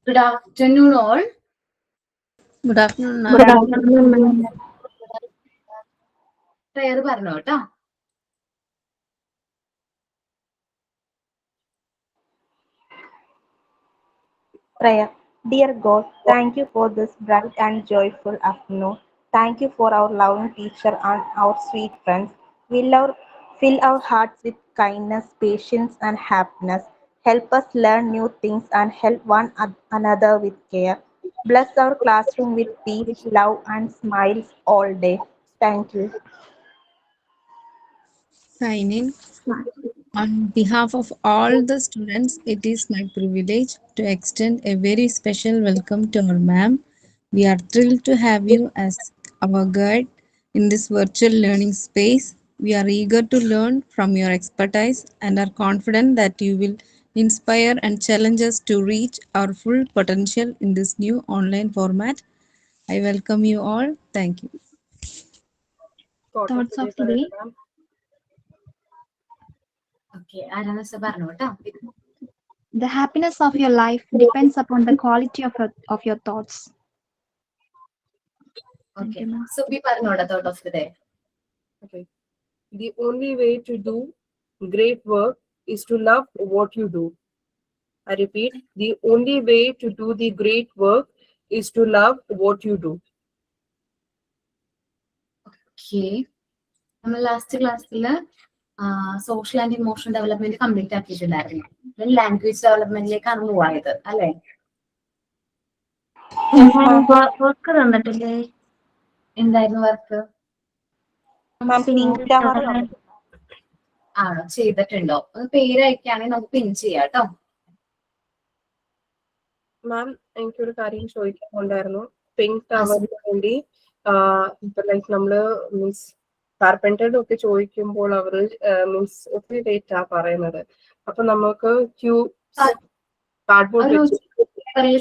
Good afternoon, all. Good afternoon, ma'am. Good afternoon, ma'am. Prayer പറഞ്ഞോ ട്ടോ. Prayer. Dear God, thank you for this bright and joyful afternoon. Thank you for our loving teacher and our sweet friends. Fill our hearts with kindness, patience, and happiness. Help us learn new things and help one another with care. Bless our classroom with peace, love, and smiles all day. Thank you. Sign in. On behalf of all the students, it is my privilege to extend a very special welcome to our ma'am. We are thrilled to have you as our guide in this virtual learning space. We are eager to learn from your expertise and are confident that you will inspire and challenge us to reach our full potential in this new online format. I welcome you all. Thank you. Thoughts of the day. Okay, ആരാണ് പറഞ്ഞോ ട്ടോ. The happiness of your life depends upon the quality of your thoughts. Okay, so we പറഞ്ഞോടാ thought of the day. Okay. The only way to do great work is to love what you do. I repeat, the only way to do the great work is to love what you do. Okay. നമ്മൾ last ക്ലാസ്സിൽ social and emotional development complete ആക്കിയിട്ടുണ്ടായിരുന്നു. Language ഡെവലപ്മെന്റിലേക്കാണ് move ആയത് അല്ലെ? Work തന്നിട്ടില്ലേ? എന്തായിരുന്നു work? ആണോ, ചെയ്തിട്ടുണ്ടോ? ഒന്ന് പേര് അയക്കുകയാണെങ്കിൽ നമുക്ക് പിൻ ചെയ്യാം കേട്ടോ. മാം, എനിക്കൊരു കാര്യം ചോദിക്കാനുണ്ടായിരുന്നു. പിങ്ക് ടവറിന് വേണ്ടി ഇപ്പൊ ലൈക്ക് നമ്മള് മീൻസ് കാർപ്പൻറ്ററുടെ ഒക്കെ ചോദിക്കുമ്പോൾ അവര് മീൻസ് ഒത്തിരി റേറ്റാ പറയുന്നത്. അപ്പൊ നമുക്ക് കാർഡ്ബോർഡ്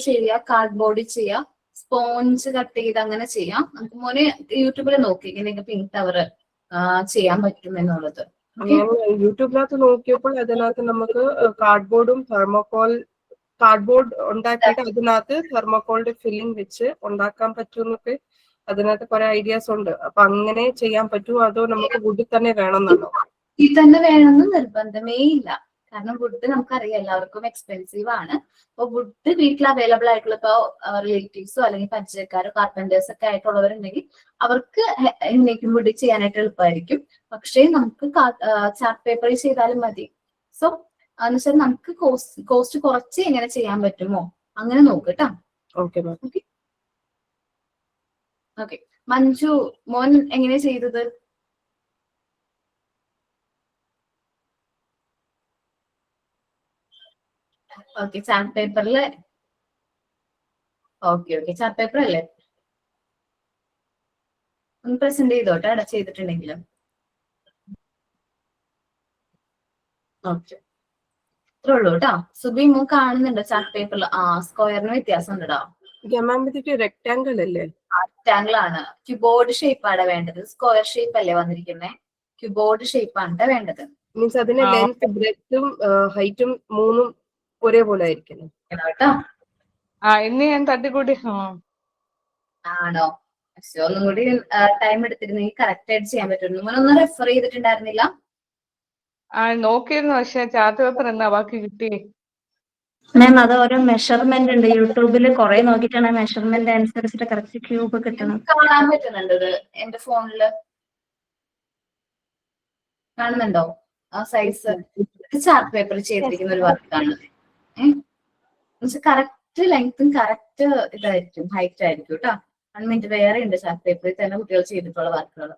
ചെയ്യാം, കാർഡ്ബോർഡിൽ ചെയ്യാം, സ്പോഞ്ച് കട്ട് ചെയ്ത് അങ്ങനെ ചെയ്യാം. നമുക്ക് മോനെ യൂട്യൂബിൽ നോക്കി ഇങ്ങനെ പിങ്ക് ടവർ ചെയ്യാൻ പറ്റും എന്നുള്ളത്. യൂട്യൂബിനകത്ത് നോക്കിയപ്പോൾ അതിനകത്ത് നമുക്ക് കാർഡ്ബോർഡ് ഉണ്ടാക്കിയിട്ട് അതിനകത്ത് തെർമോക്കോളിന്റെ ഫില്ലിംഗ് വെച്ച് ഉണ്ടാക്കാൻ പറ്റുമെന്നൊക്കെ അതിനകത്ത് കുറെ ഐഡിയാസ് ഉണ്ട്. അപ്പൊ അങ്ങനെ ചെയ്യാൻ പറ്റുമോ അതോ നമുക്ക് വുഡിൽ തന്നെ വേണമെന്നാണോ? ഈ തന്നെ വേണമെന്ന് നിർബന്ധമേ ഇല്ല. കാരണം വുഡ് നമുക്കറിയാം എല്ലാവർക്കും എക്സ്പെൻസീവ് ആണ്. അപ്പൊ വുഡ് വീട്ടിൽ അവൈലബിൾ ആയിട്ടുള്ള ഇപ്പൊ റിലേറ്റീവ്സോ അല്ലെങ്കിൽ പരിചയക്കാരോ കാർപ്പൻറ്റേഴ്സ് ഒക്കെ ആയിട്ടുള്ളവരുണ്ടെങ്കിൽ അവർക്ക് എന്നേക്കും വുഡ് ചെയ്യാനായിട്ട് എളുപ്പമായിരിക്കും. പക്ഷേ നമുക്ക് ചാർട്ട് പേപ്പറിൽ ചെയ്താലും മതി. സോ എന്നുവെച്ചാൽ നമുക്ക് കോസ്റ്റ് കുറച്ച് എങ്ങനെ ചെയ്യാൻ പറ്റുമോ അങ്ങനെ നോക്കട്ടോ. ഓക്കെ, മഞ്ജു മോൻ എങ്ങനെയാ ചെയ്തത്? ഓക്കെ, ചാർട്ട് പേപ്പറില്. ഓക്കെ, ചാർട്ട് പേപ്പർ അല്ലേ? ഒന്ന് പ്രസന്റ് ചെയ്തോട്ടെ അവിടെ ചെയ്തിട്ടുണ്ടെങ്കിലും. ഓക്കെ, ഇത്രേ ഉള്ളൂ കേട്ടോ. സുബി മോ കാണുന്നുണ്ടോ ചാർട്ട് പേപ്പറിൽ? സ്ക്വയറിന് വ്യത്യാസം ഉണ്ടോ? റെക്ടാംഗിൾ അല്ലേ? റെക്ടാംഗിൾ ആണ്. ക്യൂബോർഡ് ഷേപ്പ് ആണ് വേണ്ടത്. സ്ക്വയർ ഷേപ്പ് അല്ലേ വന്നിരിക്കുന്നത്? ക്യൂബോർഡ് ഷേപ്പ് ആണ് വേണ്ടത്. മീൻസ് അതിന് ലെങ്ത് ബ്രെഡ്ത്തും ഹൈറ്റും മൂന്നും ഒരേപോലെ ആയിരിക്കണം കേട്ടോ. ഞാൻ തട്ടിക്കൂട്ടി. ആണോ? പക്ഷെ ഒന്നും കൂടി ടൈം എടുത്തിരുന്നെങ്കിൽ കറക്റ്റ് ആയിട്ട് ചെയ്യാൻ പറ്റുള്ളൂ. നമ്മളൊന്നും റെഫർ ചെയ്തിട്ടുണ്ടായിരുന്നില്ല. നോക്കിയിരുന്നു, പക്ഷെ ചാർട്ട് പേപ്പർ എന്നാ ബാക്കി കിട്ടി. മാം അത് ഓരോ മെഷർമെന്റ് ഉണ്ട്. യൂട്യൂബിൽ കുറെ നോക്കിയിട്ടാണ് മെഷർമെന്റ് അനുസരിച്ചിട്ട് കറക്റ്റ് ക്യൂബ് കിട്ടണം. കാണാൻ പറ്റുന്നുണ്ട് എന്റെ ഫോണില്. കാണുന്നുണ്ടോ ആ സൈസ്? ചാർട്ട് പേപ്പറിൽ ചെയ്തിരിക്കുന്ന ഒരു വർക്കാണ്. കറക്റ്റ് ലെങ്ത്തും കറക്റ്റ് ഇതായിരിക്കും, ഹൈറ്റ് ആയിരിക്കും കേട്ടോ. 1 മിനിറ്റ്, വേറെ ഉണ്ട് ചാർട്ട് പേപ്പറിൽ തന്നെ കുട്ടികൾ ചെയ്തിട്ടുള്ള വർക്കുകൾ.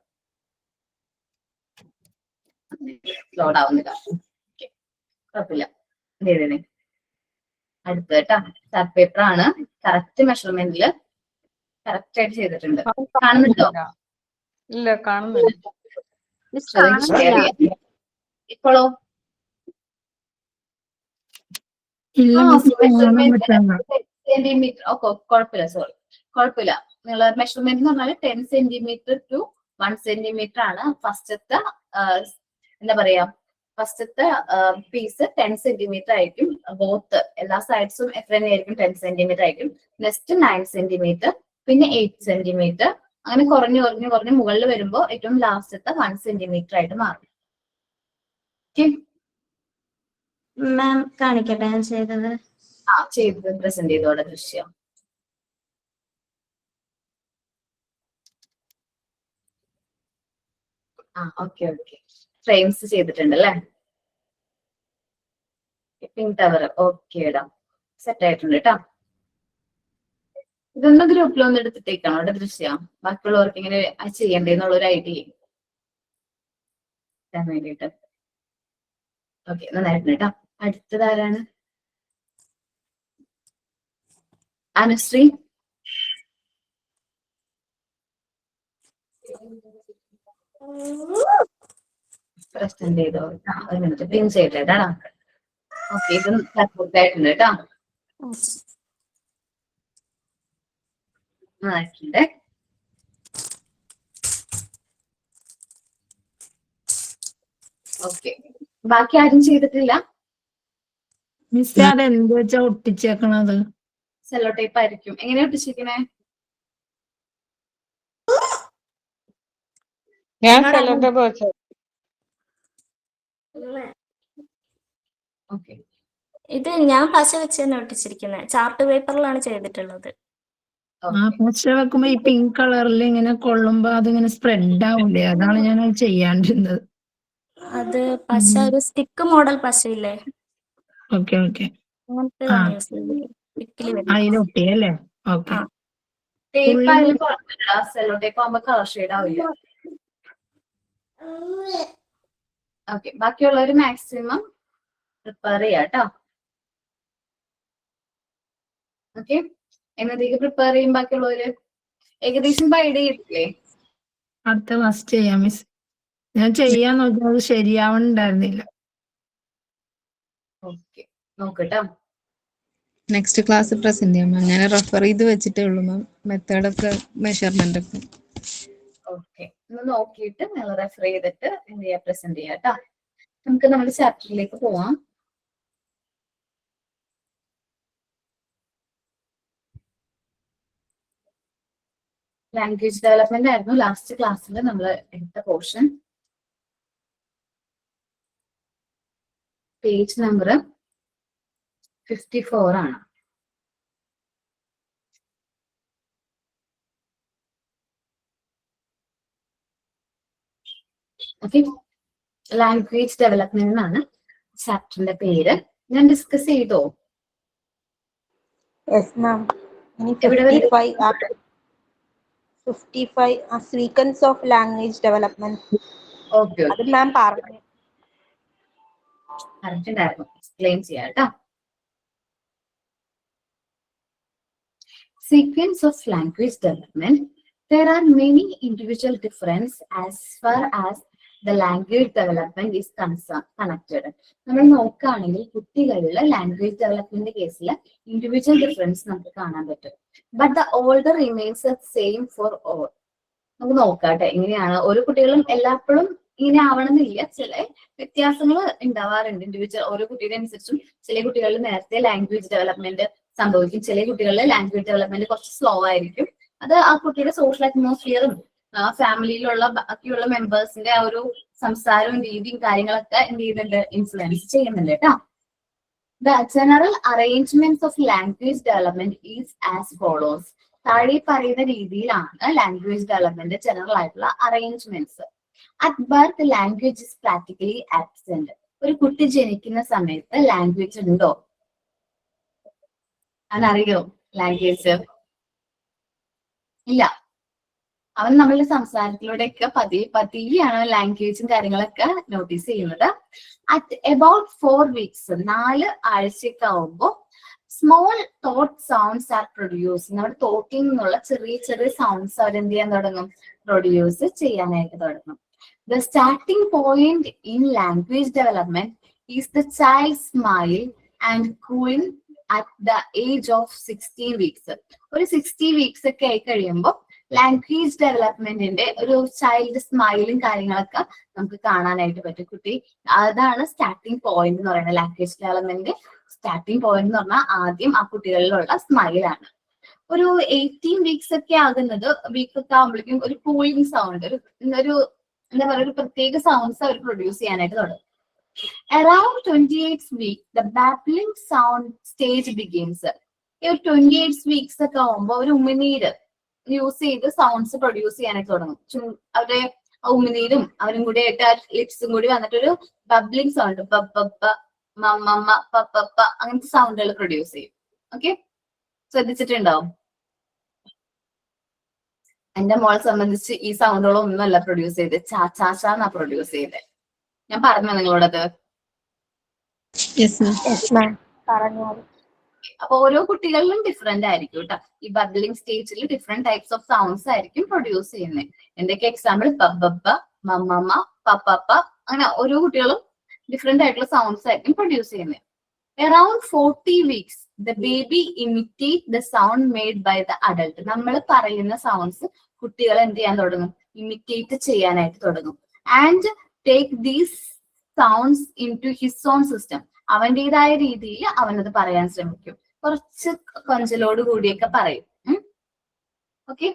ലോഡ് ആവുന്നില്ല, കുഴപ്പമില്ല. അടുത്ത കേട്ടോ ചാർട്ട് പേപ്പർ ആണ്. കറക്റ്റ് മെഷർമെന്റില് കറക്റ്റ് ആയിട്ട് ചെയ്തിട്ടുണ്ട്. കാണുന്നുണ്ടോ? ഇല്ല, കാണുന്നില്ല. ഇപ്പോഴോ? സെന്റിമീറ്റർ. ഓക്കെ, കുഴപ്പമില്ല, സോറി, കുഴപ്പമില്ല. നിങ്ങൾ മെഷർമെന്റ് എന്ന് പറഞ്ഞാൽ 10 സെന്റിമീറ്റർ ടു 1 സെന്റിമീറ്റർ ആണ് ഫസ്റ്റത്തെ എന്താ പറയാ ഫസ്റ്റത്തെ പീസ് 10 സെന്റിമീറ്റർ ആയിരിക്കും. ബോത്ത് എല്ലാ സൈഡ്സും എത്ര തന്നെയായിരിക്കും 10 സെന്റിമീറ്റർ ആയിരിക്കും. നെക്സ്റ്റ് 9 സെന്റിമീറ്റർ, പിന്നെ 8 സെന്റിമീറ്റർ, അങ്ങനെ കുറഞ്ഞ് മുകളിൽ വരുമ്പോൾ ഏറ്റവും ലാസ്റ്റത്തെ 1 സെന്റിമീറ്റർ ആയിട്ട് മാറും. മാം കാണിക്കട്ടെ ഞാൻ ചെയ്തത്. ചെയ്ത് പ്രസന്റ് ചെയ്തോടെ ദൃശ്യം. ഓക്കെ. ഫ്രെയിംസ് ചെയ്തിട്ടുണ്ട് അല്ലേ? പിങ്ക് ടവർ ഓക്കെ ഇടാം. സെറ്റ് ആയിട്ടുണ്ട് കേട്ടോ. ഇതൊന്ന് ഗ്രൂപ്പിലൊന്നും എടുത്തിട്ടേക്കാണോ ഇവിടെ ദൃശ്യം? ബാക്കിയുള്ളവർക്ക് ഇങ്ങനെ ചെയ്യണ്ടേന്നുള്ള ഒരു ഐഡിയ വേണ്ടിട്ട്. ഓക്കെ, നന്നായിട്ടുണ്ട് കേട്ടോ. അടുത്തതാരാണ്? അനുശ്രീ. പ്രസന്റ് ചെയ്തോ? ഒരു മിനിറ്റ് പിൻ ചെയ്തേട്ടാ. ഓക്കെ, ഇത് ആയിട്ടുണ്ട് കേട്ടോ. നന്നായിട്ടുണ്ട്. ഓക്കെ, ബാക്കി ആരും ചെയ്തിട്ടില്ല? മിസ് അത് എന്ത് വെച്ചാ ഒട്ടിച്ചേക്കണത്? സെല്ലോ ടേപ്പ് ആയിരിക്കും. എങ്ങനെയാ ഒട്ടിച്ചിരിക്കണേ? ഞാൻ സെല്ലോ ടേപ്പ് വെച്ചത്. ഓക്കെ, ഇത് ഞാൻ പശ വെച്ച് തന്നെ ഒട്ടിച്ചിരിക്കുന്നത്. ചാർട്ട് പേപ്പറിലാണ് ചെയ്തിട്ടുള്ളത്. ആ പശ വെക്കുമ്പോ ഈ പിങ്ക് കളറിൽ ഇങ്ങനെ കൊള്ളുമ്പോ അതിങ്ങനെ സ്പ്രെഡ് ആവൂലേ? അതാണ് ഞാൻ അത് ചെയ്യാണ്ടിരുന്നത്. അത് പശ ഒരു സ്റ്റിക്ക് മോഡൽ പശയില്ലേ, ഓക്കെ അങ്ങനത്തെ യൂസ് ചെയ്തത്. അതിലൊട്ടിയല്ലേ? ഓക്കെ. ടേപ്പ് ആയാലും കുഴപ്പമില്ല. സെല്ലോ ടേപ്പ് ആകുമ്പോ കളർ ഷെയ്ഡ് ആവില്ല. ഓക്കെ, ബാക്കിയുള്ളവര് മാക്സിമം പ്രിപ്പയർ ചെയ്യാം കേട്ടോ. ഓക്കെ, എന്നത്തേക്ക് പ്രിപ്പയർ ചെയ്യും ബാക്കിയുള്ളവര്? ഏകദേശം ഐഡിയ ചെയ്തില്ലേ? അടുത്ത ക്ലാസ് ചെയ്യാം മിസ്. ഞാൻ ചെയ്യാൻ നോക്കിയത് ശരിയാവണ്ടായിരുന്നില്ല. ഓക്കെ, നോക്കട്ടോ. നെക്സ്റ്റ് ക്ലാസ് പ്രസന്റ് ചെയ്യാം മാം. ഞാൻ റെഫർ ചെയ്ത് വെച്ചിട്ടേ ഉള്ളൂ മാം, മെത്തേഡൊക്കെ മെഷർമെന്റ് ഒക്കെ. ഓക്കെ, ഒന്ന് നോക്കിയിട്ട് നിങ്ങൾ റെഫർ ചെയ്തിട്ട് എന്ത് ചെയ്യാ, പ്രസന്റ് ചെയ്യാം കേട്ടോ. നമുക്ക് നമ്മുടെ ചാപ്റ്ററിലേക്ക് പോവാം. ലാംഗ്വേജ് ഡെവലപ്മെന്റ് ആയിരുന്നു ലാസ്റ്റ് ക്ലാസ്സിൽ നമ്മൾ എടുത്ത പോർഷൻ. പേജ് നമ്പർ 54 ആണ്. ഓക്കെ, ലാംഗ്വേജ് ഡെവലപ്മെന്റ് എന്നാണ് ചാപ്റ്ററിന്റെ പേര്. ഞാൻ ഡിസ്കസ് ചെയ്തോ? Yes ma'am. ഇനി 55 sequence of language development. Okay, അത് മാം പറഞ്ഞു. പറഞ്ഞിട്ടുണ്ടായിരുന്നു. എക്സ്പ്ലെയിൻ ചെയ്യാം കേട്ടോ. Sequence of language development. There are many individual differences as far as the language development is connected. നമ്മൾ നോക്കുകയാണെങ്കിൽ കുട്ടികളിലെ ലാംഗ്വേജ് ഡെവലപ്മെന്റ് കേസിൽ ഇൻഡിവിജ്വൽ ഡിഫറൻസ് നമുക്ക് കാണാൻ പറ്റും. But the older remains same for all. നമുക്ക് നോക്കാട്ടെ എങ്ങനെയാണ്. ഓരോ കുട്ടികളും എല്ലായ്പ്പോഴും ഇങ്ങനെ ആവണമെന്നില്ല, ചില വ്യത്യാസങ്ങൾ ഉണ്ടാവാറുണ്ട്. ഇൻഡിവിജ്വൽ ഓരോ കുട്ടിയുടെ അനുസരിച്ചും ചില കുട്ടികളിൽ നേരത്തെ ലാംഗ്വേജ് ഡെവലപ്മെന്റ് സംഭവിക്കും, ചില കുട്ടികളിലെ ലാംഗ്വേജ് ഡെവലപ്മെന്റ് കുറച്ച് സ്ലോ ആയിരിക്കും. അത് ആ കുട്ടിയുടെ സോഷ്യൽ അറ്റ്മോസ്ഫിയറും ഫാമിലിയിലുള്ള ബാക്കിയുള്ള മെമ്പേഴ്സിന്റെ ആ ഒരു സംസാരവും രീതിയും കാര്യങ്ങളൊക്കെ എന്ത് ചെയ്യുന്നുണ്ട്, ഇൻഫ്ലുവൻസ് ചെയ്യുന്നുണ്ട് കേട്ടോ. The general arrangements of language development is as follows. താഴെ പറയുന്ന രീതിയിലാണ് ലാംഗ്വേജ് ഡെവലപ്മെന്റ് ജനറൽ ആയിട്ടുള്ള arrangements. At birth language is practically absent. ഒരു കുട്ടി ജനിക്കുന്ന സമയത്ത് ലാംഗ്വേജ് ഉണ്ടോ? അവനറിയോ ലാംഗ്വേജ്? ഇല്ല. അവൻ നമ്മളുടെ സംസാരത്തിലൂടെയൊക്കെ പതിയെയാണ് ലാംഗ്വേജും കാര്യങ്ങളൊക്കെ നോട്ടീസ് ചെയ്യുന്നത്. അറ്റ് എബൌട്ട് 4 weeks 4 ആഴ്ചയൊക്കെ ആവുമ്പോൾ small thought sounds R produce. നമ്മുടെ തോട്ടിൽ നിന്നുള്ള ചെറിയ ചെറിയ സൗണ്ട്സ് അവരെന്ത് ചെയ്യാൻ തുടങ്ങും, പ്രൊഡ്യൂസ് ചെയ്യാനായിട്ട് തുടങ്ങും. The starting point in language development is the child's smile and cooing at the age of 16 weeks. ഒരു 60 weeks ഒക്കെ ആയി കഴിയുമ്പോൾ ലാംഗ്വേജ് ഡെവലപ്മെന്റിന്റെ ഒരു ചൈൽഡ് സ്മൈലും കാര്യങ്ങളൊക്കെ നമുക്ക് കാണാനായിട്ട് പറ്റും. കുട്ടി അതാണ് സ്റ്റാർട്ടിങ് പോയിന്റ് എന്ന് പറയുന്നത്. ലാംഗ്വേജ് ഡെവലപ്മെന്റ് സ്റ്റാർട്ടിങ് പോയിന്റ് എന്ന് പറഞ്ഞാൽ ആദ്യം ആ കുട്ടികളിലുള്ള സ്മൈലാണ്. ഒരു 18 വീക്സ് ഒക്കെ ആകുന്നത് വീക്കൊക്കെ ആകുമ്പോഴേക്കും ഒരു കൂളിംഗ് സൗണ്ട്, ഒരു എന്താ പറയുക, ഒരു പ്രത്യേക സൗണ്ട്സ് അവർ പ്രൊഡ്യൂസ് ചെയ്യാനായിട്ട് തുടങ്ങും. Around 28 week the babbling sound stage begins. ഈ ഒരു 28 വീക്സ് ഒക്കെ ആകുമ്പോൾ അവർ ഉമിനീര് യൂസ് ചെയ്ത് സൗണ്ട്സ് പ്രൊഡ്യൂസ് ചെയ്യാനായിട്ട് തുടങ്ങും. അവരുടെ ഉമിനീരും അവരും കൂടി ആയിട്ട് ലിപ്സും കൂടി വന്നിട്ടൊരു ബബ്ലിംഗ് സൗണ്ട്, പപ്പ മമ്മ പപ്പ അങ്ങനത്തെ സൗണ്ടുകൾ പ്രൊഡ്യൂസ് ചെയ്യും. ഓക്കെ, ശ്രദ്ധിച്ചിട്ടുണ്ടാവും. എന്റെ മോളെ സംബന്ധിച്ച് ഈ സൗണ്ടുകളൊന്നും അല്ല പ്രൊഡ്യൂസ് ചെയ്ത്, ചാച്ചാച്ചാന്നാ പ്രൊഡ്യൂസ് ചെയ്തത്. ഞാൻ പറഞ്ഞോ നിങ്ങളോടത്? അപ്പൊ ഓരോ കുട്ടികളിലും ഡിഫറെന്റ് ആയിരിക്കും കേട്ടോ. ഈ ബബ്ലിംഗ് സ്റ്റേജിൽ ഡിഫറെന്റ് ടൈപ്സ് ഓഫ് സൗണ്ട്സ് ആയിരിക്കും പ്രൊഡ്യൂസ് ചെയ്യുന്നത്. എന്തൊക്കെ എക്സാമ്പിൾ? പപ്പ മമ്മമ്മ പപ്പ, അങ്ങനെ ഓരോ കുട്ടികളും ഡിഫറെന്റ് ആയിട്ടുള്ള സൗണ്ട്സ് ആയിരിക്കും പ്രൊഡ്യൂസ് ചെയ്യുന്നത്. Around 40 weeks, the baby imitate the sound made by the adult. നമ്മൾ പറയുന്ന സൗണ്ട്സ് കുട്ടികൾ എന്ത് ചെയ്യാൻ തുടങ്ങും? ഇമിറ്റേറ്റ് ചെയ്യാനായിട്ട് തുടങ്ങും. And take these sounds into his own system. അവന്റേതായ രീതിയിൽ അവനത് പറയാൻ ശ്രമിക്കും. കുറച്ച് കൊഞ്ചലോട് കൂടിയൊക്കെ പറയും. ഓക്കെ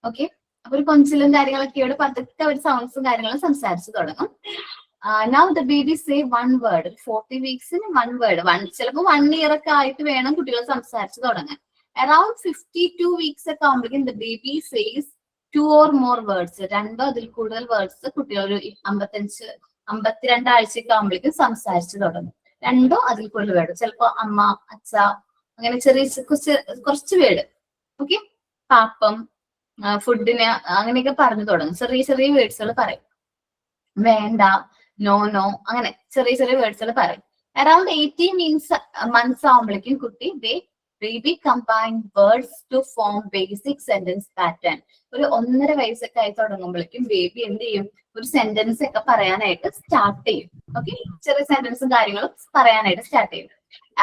ഓക്കെ അപ്പൊ ഒരു കൊഞ്ചലും കാര്യങ്ങളൊക്കെയോട് പതുക്കെ ഒരു സൗണ്ട്സും കാര്യങ്ങളും സംസാരിച്ചു തുടങ്ങും. Now the baby say one word. 40 weeksന് one word, ചിലപ്പോൾ 1 year ഒക്കെ ആയിട്ട് വേണം കുട്ടികൾ സംസാരിച്ചു തുടങ്ങാൻ. Around 52 weeks ഒക്കെ ആകുമ്പോഴേക്കും the baby says 2 or more words. 2 അതിൽ കൂടുതൽ വേർഡ്സ് കുട്ടികൾ ഒരു 52 ആഴ്ചയൊക്കെ ആകുമ്പോഴേക്കും സംസാരിച്ചു തുടങ്ങും. 2 അതിൽ കൂടുതൽ വേർഡ്, ചിലപ്പോ അമ്മ, അച്ഛ, അങ്ങനെ ചെറിയ കുറച്ച് വേർഡ്. ഓക്കെ, പാപ്പം, ഫുഡിന് അങ്ങനെയൊക്കെ പറഞ്ഞു തുടങ്ങും. ചെറിയ ചെറിയ വേർഡ്സുകൾ പറയും. വേണ്ട, നോ നോ, അങ്ങനെ ചെറിയ ചെറിയ വേർഡ്സുകൾ പറയും. അറൌണ്ട് 18 months ആകുമ്പോഴേക്കും കുട്ടി baby combine words to form basic sentence pattern. ഒരു 1.5 വയസ്സൊക്കെ ആയി തുടങ്ങുമ്പോഴേക്കും ബേബി എന്ത് ചെയ്യും? ഒരു സെന്റൻസ് ഒക്കെ പറയാനായിട്ട് സ്റ്റാർട്ട് ചെയ്യും. ഓക്കെ, ചെറിയ സെന്റൻസും കാര്യങ്ങളും പറയാനായിട്ട് സ്റ്റാർട്ട് ചെയ്യും.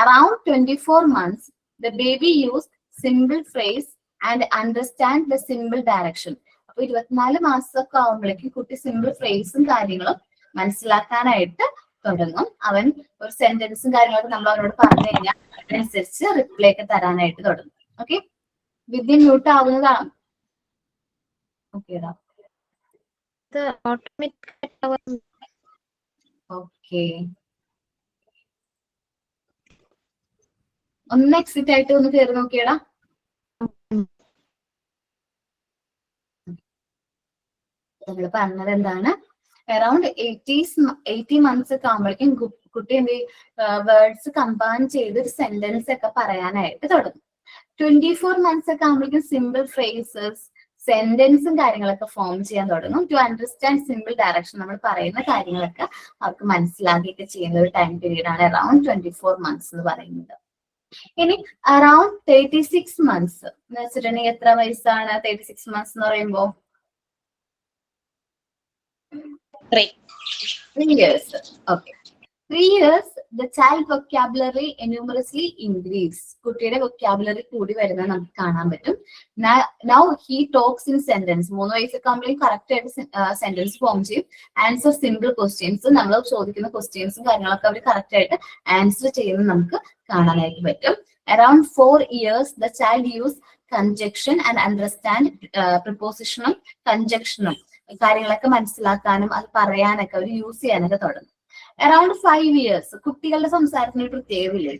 Around 24 months the baby use simple phrase and understand the simple direction. അപ്പൊ 24 മാസമൊക്കെ ആകുമ്പോഴേക്കും കുട്ടി സിമ്പിൾ ഫ്രേസും കാര്യങ്ങളും മനസ്സിലാക്കാനായിട്ട് തുടങ്ങും. അവൻ ഒരു സെന്റൻസും കാര്യങ്ങളൊക്കെ നമ്മൾ അവനോട് പറഞ്ഞു കഴിഞ്ഞാൽ അതിനനുസരിച്ച് റിപ്ലൈ ഒക്കെ തരാനായിട്ട് തുടങ്ങും. ഓക്കെ, വിദ്യ മ്യൂട്ട് ആവുന്നതാണ്. ഓക്കേടാ, ഓക്കെ, ഒന്ന് എക്സിറ്റ് ആയിട്ട് ഒന്ന് കയറി നോക്കിയടാ. നമ്മൾ പറഞ്ഞത് എന്താണ്? അറൌണ്ട് 80 months ഒക്കെ ആകുമ്പോഴേക്കും കുട്ടി എന്ത് വേർഡ്സ് കമ്പൈൻ ചെയ്ത് ഒരു സെന്റൻസ് ഒക്കെ പറയാനായിട്ട് തുടങ്ങും. 24 months ഒക്കെ ആകുമ്പോഴേക്കും സിമ്പിൾ ഫ്രേസസ്, സെന്റൻസും കാര്യങ്ങളൊക്കെ ഫോം ചെയ്യാൻ തുടങ്ങും. ടു അണ്ടർസ്റ്റാൻഡ് സിമ്പിൾ ഡയറക്ഷൻ, നമ്മൾ പറയുന്ന കാര്യങ്ങളൊക്കെ അവർക്ക് മനസ്സിലാക്കിയിട്ട് ചെയ്യുന്ന ഒരു ടൈം പീരീഡ് ആണ് അറൌണ്ട് 24 months എന്ന് പറയുന്നത്. ഇനി അറൌണ്ട് 36 months എന്ന് വെച്ചിട്ടുണ്ടെങ്കിൽ എത്ര വയസ്സാണ് 36 months എന്ന് പറയുമ്പോ? 3 years. Okay. 3 years, the child vocabulary enormously increase. കുട്ടിയുടെ vocabulary കൂടി വരുന്നത് നമുക്ക് കാണാൻ പറ്റും. Now he talks in sentence. 3 വയസ്സൊക്കെ ആകുമ്പോഴേക്കും കറക്റ്റ് ആയിട്ട് സെന്റൻസ് ഫോം ചെയ്യും. ആൻസർ സിമ്പിൾ ക്വസ്റ്റ്യൻസ്, നമ്മൾ ചോദിക്കുന്ന ക്വസ്റ്റ്യൻസും കാര്യങ്ങളൊക്കെ അവർ കറക്റ്റ് ആയിട്ട് ആൻസർ ചെയ്യുന്നത് നമുക്ക് കാണാനായിട്ട് പറ്റും. Around 4 years, the child use conjunction and understand prepositionum, conjunctionum കാര്യങ്ങളൊക്കെ മനസ്സിലാക്കാനും അത് പറയാനൊക്കെ അവർ യൂസ് ചെയ്യാനൊക്കെ തുടങ്ങും. അറൌണ്ട് 5 years കുട്ടികളുടെ സംസാരത്തിന് ഒരു പ്രത്യേകതയില്ലേ?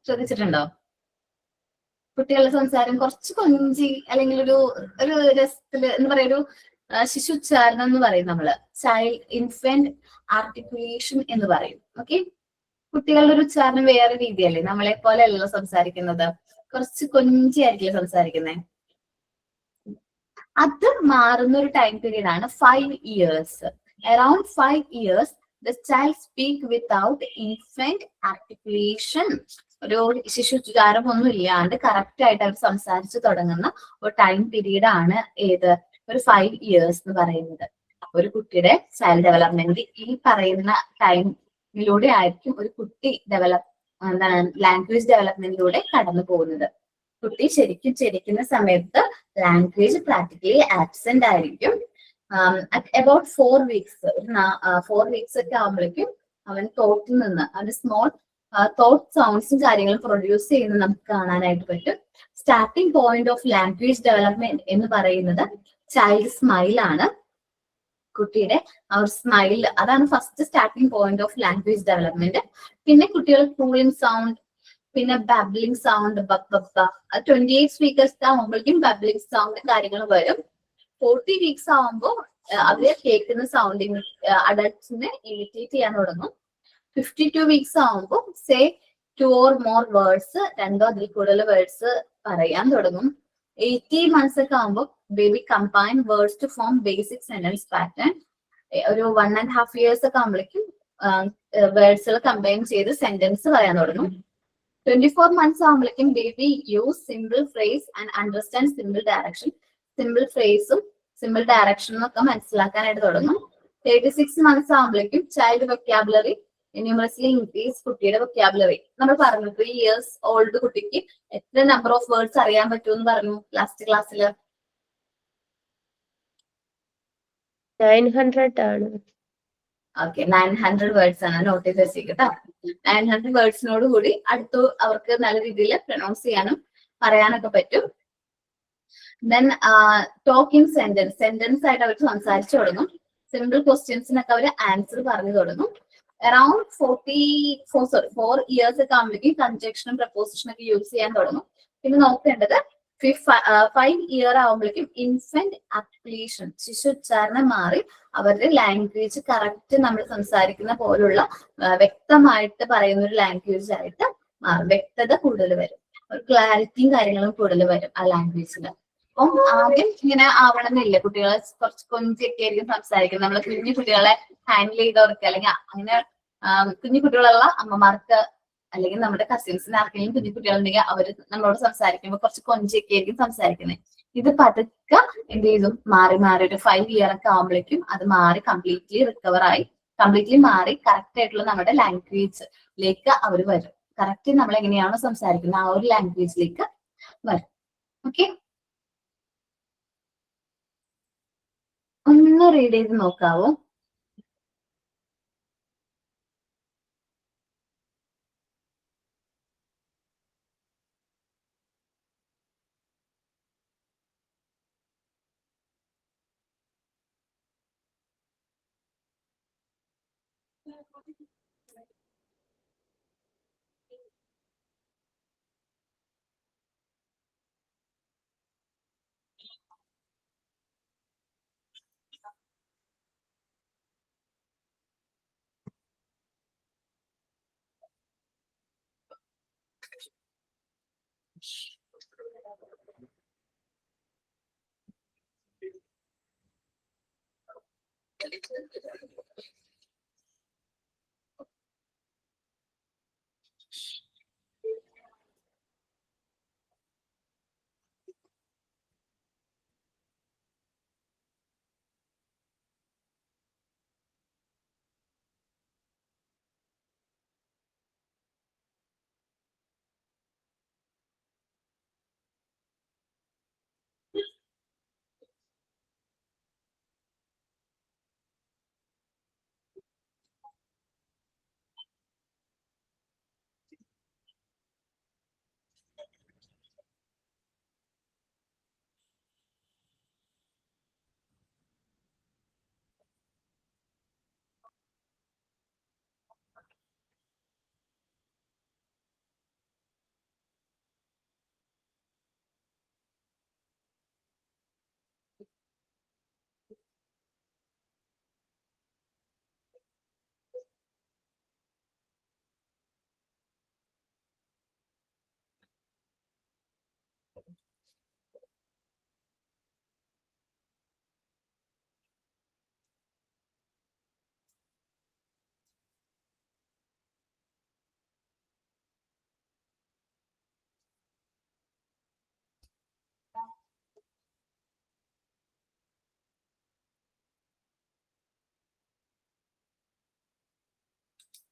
ശ്രദ്ധിച്ചിട്ടുണ്ടോ? കുട്ടികളുടെ സംസാരം കുറച്ച് കൊഞ്ചി അല്ലെങ്കിൽ ഒരു രസത്തില് എന്ന് പറയുക, ഒരു ശിശു ഉച്ചാരണം എന്ന് പറയും നമ്മള്. ചൈൽഡ് ഇൻഫന്റ് ആർട്ടിക്കുലേഷൻ എന്ന് പറയും. ഓക്കെ, കുട്ടികളുടെ ഒരു ഉച്ചാരണം വേറെ രീതിയല്ലേ, നമ്മളെ പോലെ അല്ലല്ലോ സംസാരിക്കുന്നത്. കുറച്ച് കൊഞ്ചി ആയിരിക്കില്ല സംസാരിക്കുന്നത്. അത് മാറുന്ന ഒരു ടൈം പീരീഡ് ആണ് 5 years. Around 5 years, the child speak without infant articulation. ഒരു ശിശുചാരം ഒന്നും ഇല്ലാണ്ട് കറക്റ്റ് ആയിട്ട് അവർ സംസാരിച്ചു തുടങ്ങുന്ന ഒരു ടൈം പീരീഡ് ആണ് ഏത്? ഒരു 5 years എന്ന് പറയുന്നത്. ഒരു കുട്ടിയുടെ ചൈൽഡ് ഡെവലപ്മെന്റ് ഈ പറയുന്ന ടൈമിലൂടെ ആയിരിക്കും ഒരു കുട്ടി ലാംഗ്വേജ് ഡെവലപ്മെന്റിലൂടെ കടന്നു പോകുന്നത്. കുട്ടി ശരിക്കും ചിരിക്കുന്ന സമയത്ത് ലാംഗ്വേജ് പ്രാക്ടിക്കലി ആബ്സെന്റ് ആയിരിക്കും. അബൌട്ട് 4 weeks, 4 weeks ഒക്കെ ആകുമ്പോഴേക്കും അവൻ തോട്ടിൽ നിന്ന് അവന്റെ സ്മോൾ തോട്ട് സൗണ്ട്സും കാര്യങ്ങളും പ്രൊഡ്യൂസ് ചെയ്യുന്നത് നമുക്ക് കാണാനായിട്ട് പറ്റും. Starting point of language development എന്ന് പറയുന്നത് ചൈൽഡ് സ്മൈൽ ആണ്. കുട്ടിയുടെ ആ ഒരു സ്മൈൽ, അതാണ് first starting point of language development. പിന്നെ കുട്ടികൾ കൂളിംഗ് സൗണ്ട്, പിന്നെ ബബ്ലിംഗ് സൗണ്ട്, 28 weeks ആകുമ്പോഴേക്കും ബബ്ലിംഗ് സൗണ്ട് കാര്യങ്ങൾ വരും. 40 weeks ആവുമ്പോൾ അവര് കേൾക്കുന്ന സൗണ്ടിങ് അഡൽട്സിനെ ഇമിറ്റേറ്റ് ചെയ്യാൻ തുടങ്ങും. 52 weeks ആവുമ്പോൾ സേ 2 or more വേർഡ്സ്, 2 അതിൽ കൂടുതൽ വേർഡ്സ് പറയാൻ തുടങ്ങും. 80 months ഒക്കെ ആകുമ്പോൾ baby combine words to form basic sentence pattern. ഒരു 1.5 years ഒക്കെ ആകുമ്പോഴേക്കും വേർഡ്സുകൾ കമ്പൈൻ ചെയ്ത് സെന്റൻസ് പറയാൻ തുടങ്ങും. 24 months ആകുമ്പോഴേക്കും baby use simple phrase and understand simple direction. Simple ഫ്രേസും സിമ്പിൾ ഡയറക്ഷനും ഒക്കെ മനസ്സിലാക്കാനായിട്ട് തുടങ്ങും. 36 months ആകുമ്പോഴേക്കും ചൈൽഡ് വൊക്കാബുലറി ന്യൂമറസ്ലി ഇൻക്രീസ്. കുട്ടിയുടെ വൊക്കാബുലറി നമ്മൾ പറഞ്ഞു 3 years ഓൾഡ് കുട്ടിക്ക് എത്ര നമ്പർ ഓഫ് വേർഡ്സ് അറിയാൻ പറ്റുമെന്ന് പറഞ്ഞു ലാസ്റ്റ് ക്ലാസ്സിൽ. 900 ആണ്. ഓക്കെ, 900 വേർഡ്സ് ആണ്. നോട്ട് ചെയ്ത് വെച്ചേക്കട്ടോ. 900 വേർഡ്സിനോട് കൂടി അടുത്ത് അവർക്ക് നല്ല രീതിയിൽ പ്രൊനൗൺസ് ചെയ്യാനും പറയാനൊക്കെ പറ്റും. ദെൻ ടോക്കിംഗ് സെന്റൻസ്, സെന്റൻസ് ആയിട്ട് അവർ സംസാരിച്ചു തുടങ്ങും. സിമ്പിൾ ക്വസ്റ്റ്യൻസിനൊക്കെ അവർ ആൻസർ പറഞ്ഞു തുടങ്ങും. അറൌണ്ട് 4 years ഒക്കെ ആകുമ്പോഴേക്കും കൺജക്ഷനും പ്രപ്പോസിഷനും ഒക്കെ യൂസ് ചെയ്യാൻ തുടങ്ങും. പിന്നെ നോക്കേണ്ടത് 5 years ആകുമ്പോഴേക്കും ഇൻഫന്റ് അപ്ലിക്കേഷൻ, ശിശുച്ചാരണം മാറി അവരുടെ ലാംഗ്വേജ് കറക്റ്റ് നമ്മൾ സംസാരിക്കുന്ന പോലുള്ള വ്യക്തമായിട്ട് പറയുന്ന ഒരു ലാംഗ്വേജ് ആയിട്ട് മാറും. വ്യക്തത കൂടുതൽ വരും, ഒരു ക്ലാരിറ്റിയും കാര്യങ്ങളും കൂടുതൽ വരും ആ ലാംഗ്വേജിൽ. അപ്പം ആദ്യം ഇങ്ങനെ ആവണമെന്നില്ല. കുട്ടികളെ കുറച്ച് കൊഞ്ചൊക്കെ ആയിരിക്കും സംസാരിക്കുന്നത്. നമ്മൾ കുഞ്ഞു കുട്ടികളെ ഹാൻഡിൽ ചെയ്തവർക്ക് അല്ലെങ്കിൽ അങ്ങനെ കുഞ്ഞു കുട്ടികളുള്ള അമ്മമാർക്ക് അല്ലെങ്കിൽ നമ്മുടെ കസിൻസിന് ആർക്കെങ്കിലും കുഞ്ഞു കുട്ടികളുണ്ടെങ്കിൽ അവര് നമ്മളോട് സംസാരിക്കുമ്പോൾ കുറച്ച് കൊഞ്ചൊക്കെ ആയിരിക്കും സംസാരിക്കുന്നത്. ഇത് പതുക്കെ എന്ത് ചെയ്തു മാറി മാറി ഒരു 5 years ഒക്കെ ആകുമ്പോഴേക്കും അത് മാറി കംപ്ലീറ്റ്ലി മാറി കറക്റ്റ് ആയിട്ടുള്ള നമ്മുടെ ലാംഗ്വേജിലേക്ക് അവർ വരും. കറക്റ്റ് നമ്മൾ എങ്ങനെയാണോ സംസാരിക്കുന്നത് ആ ഒരു ലാംഗ്വേജിലേക്ക് വരും. ഓക്കെ, ഒന്ന് റീഡ് ചെയ്ത് നോക്കാവോ?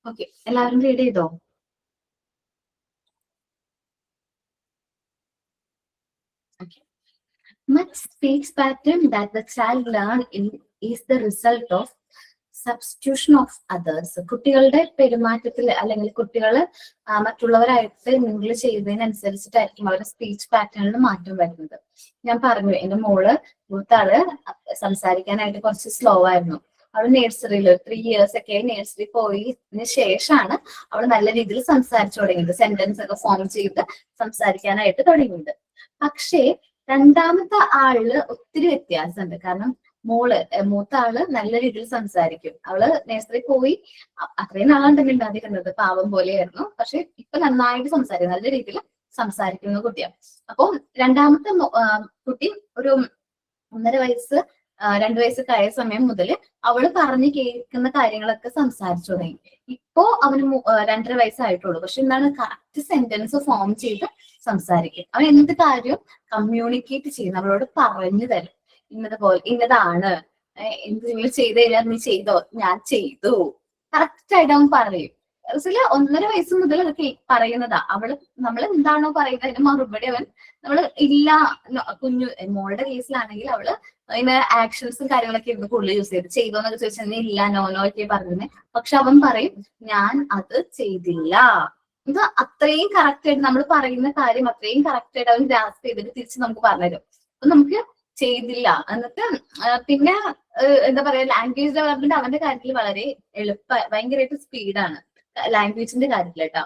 ഓക്കെ, എല്ലാവരും റീഡ് ചെയ്തോ? Much speech pattern that the child learn is the result of substitution of others. കുട്ടികളുടെ പെരുമാറ്റത്തിൽ അല്ലെങ്കിൽ കുട്ടികൾ മറ്റുള്ളവരായിട്ട് മിങ്കിൾ ചെയ്തതിനനുസരിച്ചിട്ടായിരിക്കും അവരുടെ സ്പീച്ച് പാറ്റേണിൽ മാറ്റം വരുന്നത്. ഞാൻ പറഞ്ഞു എന്റെ മോള് മൂത്താള് സംസാരിക്കാനായിട്ട് കുറച്ച് സ്ലോ ആയിരുന്നു. അവള് നേഴ്സറിയിൽ 3 years ഒക്കെ നേഴ്സറി പോയതിന് ശേഷമാണ് അവൾ നല്ല രീതിയിൽ സംസാരിച്ചു തുടങ്ങിയത്, സെന്റൻസ് ഒക്കെ ഫോം ചെയ്ത് സംസാരിക്കാനായിട്ട് തുടങ്ങിയത്. പക്ഷേ രണ്ടാമത്തെ ആളില് ഒത്തിരി വ്യത്യാസമുണ്ട്. കാരണം മൂത്ത ആള് നല്ല രീതിയിൽ സംസാരിക്കും. അവള് നേഴ്സറി പോയി അത്രയും നാളുണ്ടെങ്കിൽ ഉണ്ടാതിരുന്നത് പാവം പോലെയായിരുന്നു. പക്ഷെ ഇപ്പൊ നന്നായിട്ട് സംസാരിക്കും, നല്ല രീതിയിൽ സംസാരിക്കുന്ന കുട്ടിയാണ്. അപ്പൊ രണ്ടാമത്തെ കുട്ടി ഒരു 1.5 വയസ്സ് 2 വയസ്സൊക്കെ ആയ സമയം മുതൽ അവള് പറഞ്ഞു കേൾക്കുന്ന കാര്യങ്ങളൊക്കെ സംസാരിച്ചു തുടങ്ങി. ഇപ്പോ അവന് 2.5 വയസ്സായിട്ടുള്ളൂ. പക്ഷെ എന്താണ്, കറക്റ്റ് സെന്റൻസ് ഫോം ചെയ്ത് സംസാരിക്കും. അവൻ എന്ത് കാര്യവും കമ്മ്യൂണിക്കേറ്റ് ചെയ്യുന്നു, അവളോട് പറഞ്ഞു തരും. ഇന്നതാണ്, എന്തെങ്കിലും ചെയ്ത് കഴിഞ്ഞാൽ നീ ചെയ്തോ, ഞാൻ ചെയ്തു, കറക്റ്റ് ആയിട്ട് അവൻ പറയും. 1.5 വയസ്സ് മുതൽ അതൊക്കെ പറയുന്നതാ. നമ്മൾ എന്താണോ പറയുന്നത് അതിന് മറുപടി നമ്മള് ഇല്ല. മോളുടെ കേസിലാണെങ്കിൽ അവള് അതിന് ആക്ഷൻസും കാര്യങ്ങളൊക്കെ ഇരുന്ന് കൂടുതൽ യൂസ് ചെയ്ത് ചെയ്തോന്നൊക്കെ ചോദിച്ചാൽ ഇല്ല, നോനോ ഒക്കെ പറഞ്ഞത്. പക്ഷെ അവൻ പറയും ഞാൻ അത് ചെയ്തില്ല. ഇത് അത്രയും കറക്റ്റ് ആയിട്ട് നമ്മൾ പറയുന്ന കാര്യം അത്രയും കറക്റ്റ് ആയിട്ട് അവൻ ഗ്രാസ്പ് ചെയ്തിട്ട് തിരിച്ച് നമുക്ക് പറഞ്ഞുതരും. അപ്പൊ നമുക്ക് ചെയ്തില്ല. എന്നിട്ട് പിന്നെ എന്താ പറയാ, ലാംഗ്വേജ് ഡെവലപ്മെന്റ് അവന്റെ കാര്യത്തിൽ വളരെ ഭയങ്കരമായിട്ട് സ്പീഡാണ് ലാംഗ്വേജിന്റെ കാര്യത്തിൽ കേട്ടോ.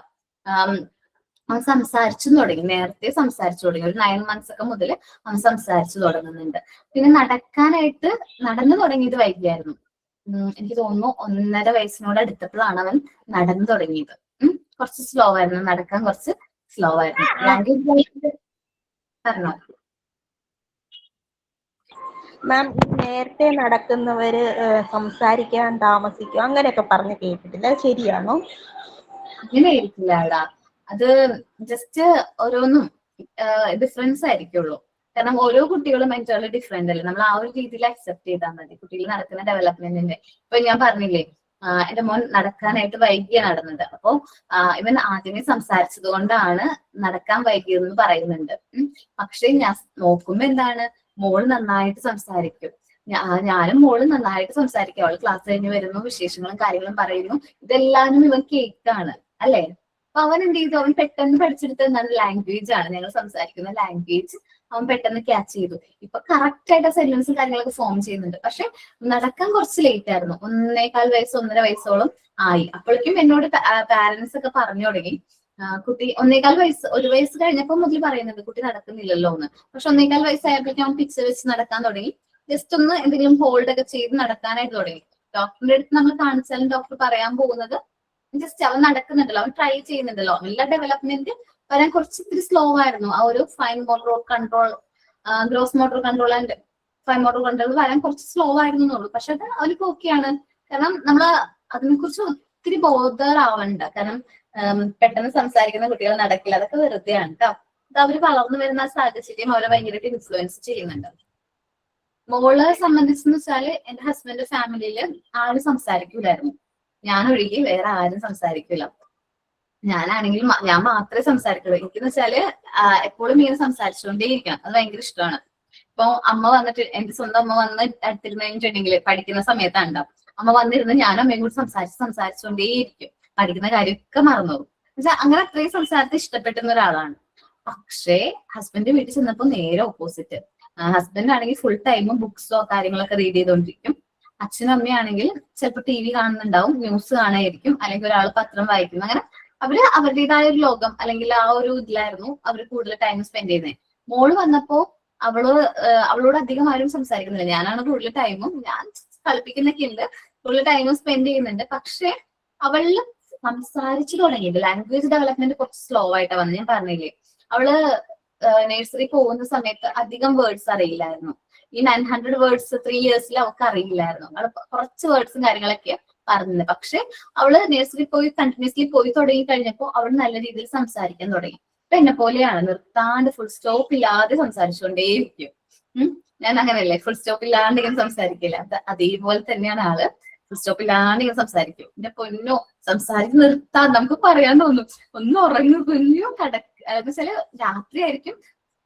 അവൻ സംസാരിച്ചു തുടങ്ങി, നേരത്തെ സംസാരിച്ചു തുടങ്ങി. ഒരു 9 months ഒക്കെ മുതൽ അവൻ സംസാരിച്ചു തുടങ്ങുന്നുണ്ട്. പിന്നെ നടന്നു തുടങ്ങിയത് വൈകിയായിരുന്നു. എനിക്ക് തോന്നുന്നു 1.5 വയസ്സിനോട് അടുത്തപ്പോഴാണ് അവൻ നടന്നു തുടങ്ങിയത്. കുറച്ച് സ്ലോ ആയിരുന്നു, നടക്കാൻ കുറച്ച് സ്ലോ ആയിരുന്നു. ലാംഗ്വേജ് പറഞ്ഞോ മാം. നേരത്തെ നടക്കുന്നവര് സംസാരിക്കാൻ താമസിക്കും അങ്ങനെയൊക്കെ പറഞ്ഞ് കേട്ടിട്ടില്ല, അത് ശരിയാണോ? അങ്ങനെ ആയിരിക്കില്ല അവിടെ. അത് ജസ്റ്റ് ഓരോന്നും ഡിഫറൻസ് ആയിരിക്കുള്ളൂ. കാരണം ഓരോ കുട്ടികളും മെന്റലി ഡിഫറെന്റ് അല്ലേ. നമ്മൾ ആ ഒരു രീതിയിൽ അക്സെപ്റ്റ് ചെയ്താൽ മതി കുട്ടികൾ നടക്കുന്ന ഡെവലപ്മെന്റിന്റെ. ഇപ്പൊ ഞാൻ പറഞ്ഞില്ലേ, എന്റെ മോൻ നടക്കാനായിട്ട് വൈകിയാണ് നടന്നത്. അപ്പൊ ഇവൻ ആദ്യമേ സംസാരിച്ചത് കൊണ്ടാണ് നടക്കാൻ വൈകിയതെന്ന് പറയുന്നുണ്ട്. പക്ഷെ ഞാൻ നോക്കുമ്പോ എന്താണ്, മോള് നന്നായിട്ട് സംസാരിക്കും. ഞാനും മോള് നന്നായിട്ട് സംസാരിക്കും. അവള് ക്ലാസ് കഴിഞ്ഞ് വരുന്നു, വിശേഷങ്ങളും കാര്യങ്ങളും പറയുന്നു. ഇതെല്ലാവരും ഇവൻ കേൾക്കാണ് അല്ലെ. അപ്പൊ അവൻ എന്ത് ചെയ്തു, അവൻ പെട്ടെന്ന് പഠിച്ചെടുത്ത എന്താണ്, ലാംഗ്വേജ് ആണ്. ഞങ്ങൾ സംസാരിക്കുന്ന ലാംഗ്വേജ് അവൻ പെട്ടെന്ന് ക്യാച്ച് ചെയ്തു. ഇപ്പൊ കറക്റ്റ് ആയിട്ട് സെന്റൻസും കാര്യങ്ങളൊക്കെ ഫോം ചെയ്യുന്നുണ്ട്. പക്ഷെ നടക്കാൻ കുറച്ച് ലേറ്റ് ആയിരുന്നു. 1.25 വയസ്സ് 1.5 വയസ്സോളം ആയി. അപ്പോഴേക്കും എന്നോട് പാരന്റ്സ് ഒക്കെ പറഞ്ഞു തുടങ്ങി, കുട്ടി 1.25 വയസ്സ് 1 വയസ്സ് കഴിഞ്ഞപ്പോൾ മുതൽ പറയുന്നുണ്ട് കുട്ടി നടക്കുന്നില്ലല്ലോ എന്ന്. പക്ഷെ 1.25 വയസ്സായപ്പോഴേക്കും അവൻ പിച്ച് വെച്ച് നടക്കാൻ തുടങ്ങി. ജസ്റ്റ് ഒന്ന് എന്തെങ്കിലും ഹോൾഡ് ഒക്കെ ചെയ്ത് നടക്കാനായിട്ട് തുടങ്ങി. ഡോക്ടറിന്റെ അടുത്ത് നമ്മൾ കാണിച്ചാലും ഡോക്ടർ പറയാൻ പോകുന്നത് ജസ്റ്റ് അവൻ നടക്കുന്നുണ്ടല്ലോ, അവൻ ട്രൈ ചെയ്യുന്നുണ്ടല്ലോ. എല്ലാ ഡെവലപ്മെന്റ് വരാൻ കുറച്ച് ഇത്തിരി സ്ലോ ആയിരുന്നു. ആ ഒരു fine motor control, gross motor control and fine motor control വരാൻ കുറച്ച് സ്ലോ ആയിരുന്നു എന്നുള്ളൂ. പക്ഷെ അത് അവർക്ക് ഓക്കെയാണ്. കാരണം നമ്മൾ അതിനെക്കുറിച്ച് ഒത്തിരി ബോധറാവണ്ട. കാരണം പെട്ടെന്ന് സംസാരിക്കുന്ന കുട്ടികൾ നടക്കില്ല, അതൊക്കെ വെറുതെയാണ് കേട്ടോ. അത് അവർ വളർന്നു വരുന്ന സാഹചര്യം അവരെ ഭയങ്കരമായിട്ട് ഇൻഫ്ലുവൻസ് ചെയ്യുന്നുണ്ട്. മോളെ സംബന്ധിച്ചെന്ന് വെച്ചാല് എന്റെ ഹസ്ബൻഡ് ഫാമിലിയില് ആരും സംസാരിക്കൂലായിരുന്നു. ഞാനൊഴികെ വേറെ ആരും സംസാരിക്കില്ല. ഞാനാണെങ്കിൽ ഞാൻ മാത്രമേ സംസാരിക്കുള്ളൂ. എനിക്കെന്ന് വെച്ചാല് എപ്പോഴും ഇങ്ങനെ സംസാരിച്ചുകൊണ്ടേയിരിക്കണം, അത് ഭയങ്കര ഇഷ്ടമാണ്. ഇപ്പൊ അമ്മ വന്നിട്ട്, എന്റെ സ്വന്തം അമ്മ വന്ന് അടുത്തിരുന്നിട്ടുണ്ടെങ്കിൽ പഠിക്കുന്ന സമയത്താണ് അമ്മ വന്നിരുന്ന് ഞാനും അമ്മയും കൂടി സംസാരിച്ചുകൊണ്ടേയിരിക്കും. പഠിക്കുന്ന കാര്യമൊക്കെ മറന്നുപോകും. എന്നുവെച്ചാൽ അങ്ങനെ അത്രയും സംസാരത്തെ ഇഷ്ടപ്പെട്ടുന്ന ഒരാളാണ്. പക്ഷേ ഹസ്ബൻഡ് വീട്ടിൽ ചെന്നപ്പോ നേരെ ഓപ്പോസിറ്റ്. ഹസ്ബൻഡ് ആണെങ്കിൽ ഫുൾ ടൈമും ബുക്സോ കാര്യങ്ങളൊക്കെ റീഡ് ചെയ്തോണ്ടിരിക്കും. അച്ഛനും അമ്മയാണെങ്കിൽ ചിലപ്പോൾ TV കാണുന്നുണ്ടാവും, ന്യൂസ് കാണായിരിക്കും, അല്ലെങ്കിൽ ഒരാൾ പത്രം വായിക്കും. അങ്ങനെ അവര് അവരുടേതായ ഒരു ലോകം അല്ലെങ്കിൽ ആ ഒരു ഇതിലായിരുന്നു അവര് കൂടുതൽ ടൈം സ്പെൻഡ് ചെയ്യുന്നത്. മോള് വന്നപ്പോ അവളോട് അധികം ആരും സംസാരിക്കുന്നില്ല. ഞാനാണ് കൂടുതൽ ടൈമും, ഞാൻ കളിപ്പിക്കുന്നൊക്കെ ഉണ്ട്, കൂടുതൽ ടൈമും സ്പെൻഡ് ചെയ്യുന്നുണ്ട്. പക്ഷെ അവള് സംസാരിച്ചു തുടങ്ങിയത് ലാംഗ്വേജ് ഡെവലപ്മെന്റ് കുറച്ച് സ്ലോ ആയിട്ടാ വന്നത്. ഞാൻ പറഞ്ഞില്ലേ, അവള് നഴ്സറി പോകുന്ന സമയത്ത് അധികം വേർഡ്സ് അറിയില്ലായിരുന്നു. ഈ 900 വേർഡ്സ് 3 yearsൽ അവൾക്ക് അറിയില്ലായിരുന്നു. അവള് കുറച്ച് വേർഡ്സും കാര്യങ്ങളൊക്കെ പറഞ്ഞത്. പക്ഷെ അവള് നഴ്സറി പോയി കണ്ടിന്യൂസ്ലി പോയി തുടങ്ങി കഴിഞ്ഞപ്പോ അവൾ നല്ല രീതിയിൽ സംസാരിക്കാൻ തുടങ്ങി. ഇപ്പൊ എന്നെ പോലെയാണ്, നിർത്താണ്ട് ഫുൾ സ്റ്റോപ്പ് ഇല്ലാതെ സംസാരിച്ചുകൊണ്ടേയിരിക്കും. ഞാൻ അങ്ങനെയല്ലേ, ഫുൾ സ്റ്റോപ്പ് ഇല്ലാണ്ട് ഇങ്ങനെ സംസാരിക്കില്ല. അതേപോലെ തന്നെയാണ് ആള്. ഫുൾ സ്റ്റോപ്പ് ഇല്ലാണ്ട് ഇങ്ങനെ സംസാരിക്കും. എന്റെ പൊന്നോ, സംസാരിച്ച് നിർത്താൻ നമുക്ക് പറയാൻ തോന്നും. ഒന്ന് ഉറങ്ങി കുഞ്ഞോ എന്ന് വെച്ചാല് രാത്രി ആയിരിക്കും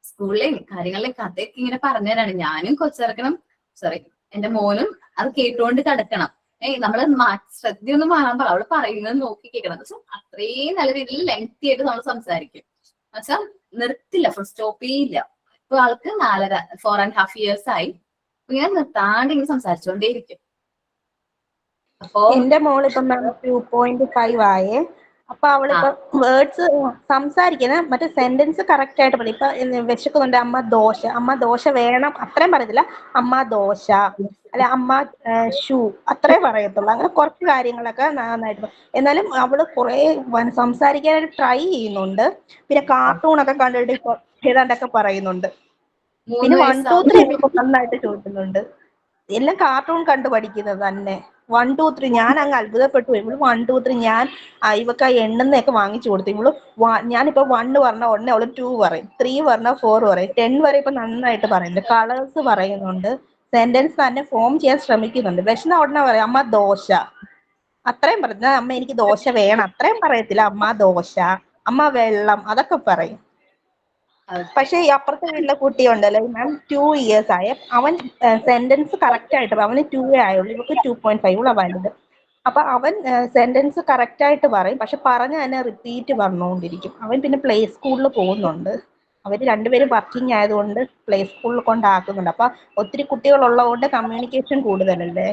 സ്കൂളിലെയും കാര്യങ്ങളിലെയും കഥയൊക്കെ ഇങ്ങനെ പറഞ്ഞു തരാണ്. ഞാനും കൊച്ചിറക്കണം, സോറി എന്റെ മോനും അത് കേട്ടുകൊണ്ട് കിടക്കണം. നമ്മള് ശ്രദ്ധയൊന്നും മാറാൻ പാടില്ല, അവള് പറയുന്നത് നോക്കി കേൾക്കണം. പക്ഷെ അത്രയും നല്ല രീതിയിൽ ലെങ്തി ആയിട്ട് നമ്മൾ സംസാരിക്കും. എന്നുവെച്ചാൽ നിർത്തില്ല, ഫുൾ സ്റ്റോപ്പ് ചെയ്യില്ല. ഇപ്പൊ ആൾക്ക് 4.5 years ആയി. ഇങ്ങനെ നിർത്താണ്ട് ഇങ്ങനെ സംസാരിച്ചുകൊണ്ടേയിരിക്കും. അപ്പോ എന്റെ മോളിപ്പം 2.5 ആയേ. അപ്പൊ അവളിപ്പം വേർഡ്സ് സംസാരിക്കുന്നത് മറ്റേ സെന്റൻസ് കറക്റ്റ് ആയിട്ട് പറയും. ഇപ്പൊ വിശക്കുന്നുണ്ട്, അമ്മ ദോശ വേണം, അത്രയും പറയത്തില്ല. അമ്മ ദോശ, അല്ലെ അമ്മ ഷൂ, അത്രേ പറയത്തുള്ളൂ. അങ്ങനെ കുറച്ച് കാര്യങ്ങളൊക്കെ നന്നായിട്ട് എന്നാലും അവള് കുറെ സംസാരിക്കാനായിട്ട് ട്രൈ ചെയ്യുന്നുണ്ട്. പിന്നെ കാർട്ടൂണൊക്കെ കണ്ടിട്ട് ഇപ്പൊ ഏതാണ്ടൊക്കെ പറയുന്നുണ്ട്. 3 പിന്നെ 1, 2, 3 വയസ്സാവും. ഇപ്പൊ നന്നായിട്ട് ചോദിക്കുന്നുണ്ട്. എല്ലാം കാർട്ടൂൺ കണ്ടു പഠിക്കുന്നത് തന്നെ. 1, 2, 3 ഞാൻ അങ്ങ് അത്ഭുതപ്പെട്ടു. ഇവള് 1, 2, 3 ഞാൻ ഇവക്ക് എണ്ണയൊക്കെ വാങ്ങിച്ചു കൊടുത്തു. ഇവള് ഞാനിപ്പോ 1 പറഞ്ഞ ഉടനെ അവള് 2 പറയും, 3 പറഞ്ഞ 4 പറയും, 10 വരെ ഇപ്പൊ നന്നായിട്ട് പറയുന്നുണ്ട്. കളേഴ്സ് പറയുന്നുണ്ട്, സെന്റൻസ് തന്നെ ഫോം ചെയ്യാൻ ശ്രമിക്കുന്നുണ്ട്. വിശന്ന ഉടനെ പറയും അമ്മ ദോശ, അത്രയും പറഞ്ഞ. അമ്മ എനിക്ക് ദോശ വേണം, അത്രയും പറയത്തില്ല. അമ്മ ദോശ, അമ്മ വെള്ളം, അതൊക്കെ പറയും. പക്ഷെ ഈ അപ്പുറത്തെ വീട്ടിലെ കുട്ടി ഉണ്ടല്ലോ മാം, 2 years ആയ. അവൻ സെന്റൻസ് കറക്റ്റ് ആയിട്ട് അവന് 2 ആയുള്ളൂ, ഇവക്ക് 2.5, ഉള്ള വലുത്. അപ്പൊ അവൻ സെന്റൻസ് കറക്റ്റ് ആയിട്ട് പറയും, പക്ഷെ പറഞ്ഞ തന്നെ റിപ്പീറ്റ് പറഞ്ഞുകൊണ്ടിരിക്കും. അവൻ പിന്നെ പ്ലേ സ്കൂളിൽ പോകുന്നുണ്ട്. അവര് രണ്ടുപേരും വർക്കിംഗ് ആയതുകൊണ്ട് പ്ലേ സ്കൂളിൽ കൊണ്ടാക്കുന്നുണ്ട്. അപ്പൊ ഒത്തിരി കുട്ടികൾ ഉള്ളതുകൊണ്ട് കമ്മ്യൂണിക്കേഷൻ കൂടുതലല്ലേ.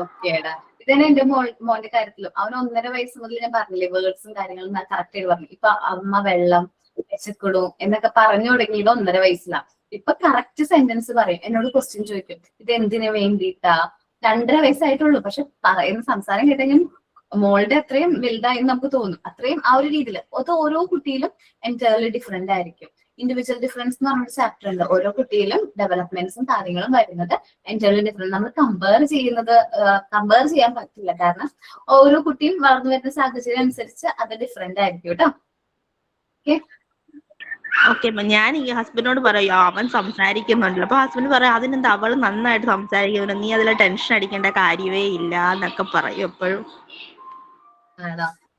ഓക്കേടാ. ഇതന്നെ എന്റെ മോന്റെ കാര്യത്തിലും. അവന് 1.5 വയസ്സ് മുതൽ ഞാൻ പറഞ്ഞില്ലേ വേർഡ്സും കാര്യങ്ങളും കറക്റ്റ് ആയിട്ട് പറഞ്ഞു. ഇപ്പൊ അമ്മ വെള്ളം, വിശക്കണു എന്നൊക്കെ പറഞ്ഞു തുടങ്ങിയത് 1.5 വയസ്സിലാണ്. ഇപ്പൊ കറക്റ്റ് സെന്റൻസ് പറയും. എന്നോട് ക്വസ്റ്റ്യൻ ചോദിക്കും, ഇത് എന്തിനു വേണ്ടിയിട്ടാ. 2.5 വയസ്സായിട്ടുള്ളൂ, പക്ഷെ പറയുന്ന സംസാരം കേട്ടെങ്കിൽ മോളുടെ അത്രയും വലുതായി നമുക്ക് തോന്നും. അത്രയും ആ ഒരു രീതിയിൽ. അത് ഓരോ കുട്ടിയിലും എൻറ്റയർലി ഡിഫറെന്റ് ആയിരിക്കും. ഇൻഡിവിജ്വൽ ഡിഫറൻസ് എന്ന് പറഞ്ഞൊരു ചാപ്റ്റർ ഉണ്ട്. ഓരോ കുട്ടിയിലും ഡെവലപ്മെന്റ്സും കാര്യങ്ങളും വരുന്നത് എൻറ്റയർലി ഡിഫറെന്റ്. നമ്മൾ കമ്പയർ ചെയ്യാൻ പറ്റില്ല. കാരണം ഓരോ കുട്ടിയും വളർന്നു വരുന്ന സാഹചര്യം അനുസരിച്ച് അത് ഡിഫറെന്റ് ആയിരിക്കും കേട്ടോ. ഓക്കെ, ഓക്കെ, ഞാൻ ഈ ഹസ്ബൻഡിനോട് പറയും അവൻ സംസാരിക്കുന്നുണ്ടല്ലോ. അപ്പൊ ഹസ്ബൻഡ് പറയും അതിനെന്താ, അവള് നന്നായിട്ട് സംസാരിക്കുന്നുണ്ട്, നീ അതിൽ ടെൻഷൻ അടിക്കേണ്ട കാര്യമേ ഇല്ല എന്നൊക്കെ പറയും എപ്പോഴും.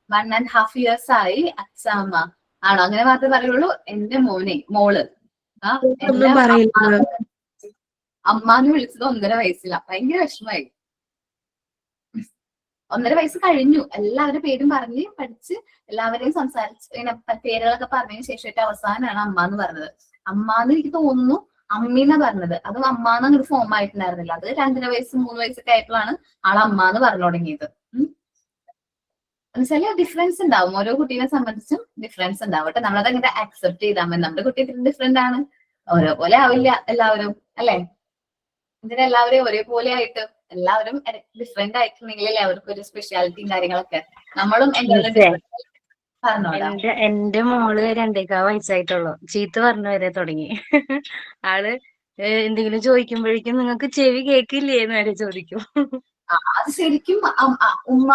1.5 years ആയി അച്ഛാമ്മ ആണോ, അങ്ങനെ മാത്രമേ പറയുള്ളൂ. എന്റെ മോള് എന്നെ അമ്മാന്ന് വിളിച്ചത് 1.5 വയസ്സിലാണ്. ഭയങ്കര വിഷമായി. 1.5 വയസ്സ് കഴിഞ്ഞു. എല്ലാവരുടെ പേരും പറഞ്ഞ് പഠിച്ച് എല്ലാവരെയും സംസാരിച്ച് ഇങ്ങനെ പേരുകളൊക്കെ പറഞ്ഞതിന് ശേഷമായിട്ട് അവസാനമാണ് അമ്മ എന്ന് പറഞ്ഞത്. അമ്മാന്ന് എനിക്ക് തോന്നുന്നു അമ്മീന്നാ പറഞ്ഞത്. അതും അമ്മാന്ന് അങ്ങോട്ട് ഫോം ആയിട്ടുണ്ടായിരുന്നില്ല. അത് 2.5 വയസ്സ് 3 വയസ്സൊക്കെ ആയപ്പോഴാണ് ആൾ അമ്മാന്ന് പറഞ്ഞു തുടങ്ങിയത്. എന്നുവെച്ചാല് ഡിഫറൻസ് ഉണ്ടാവും. ഓരോ കുട്ടീനെ സംബന്ധിച്ചും ഡിഫറൻസ് ഉണ്ടാവും. പക്ഷെ നമ്മളത് അങ്ങനെ അക്സെപ്റ്റ് ചെയ്താൽ മതി. നമ്മുടെ കുട്ടി ഡിഫറെന്റ് ആണ്, ഓരോ പോലെ ആവില്ല എല്ലാവരും, അല്ലെ. ഇതിനെല്ലാവരെയും ഒരേപോലെ ആയിട്ട് എല്ലാവരും ഡിഫറെന്റ് ആയിട്ടുണ്ടെങ്കിൽ അവർക്ക് ഒരു സ്പെഷ്യാലിറ്റിയും കാര്യങ്ങളൊക്കെ. നമ്മളും പറഞ്ഞോടാ. എന്റെ മോള് 2.25 വയസ്സായിട്ടുള്ളൂ. ചീത്ത പറഞ്ഞു വരെ തുടങ്ങി. ആള് എന്തെങ്കിലും ചോദിക്കുമ്പോഴേക്കും നിങ്ങൾക്ക് ചെവി കേക്കില്ലേ എന്ന് വരെ ചോദിക്കും. അത് ശരിക്കും ഉമ്മ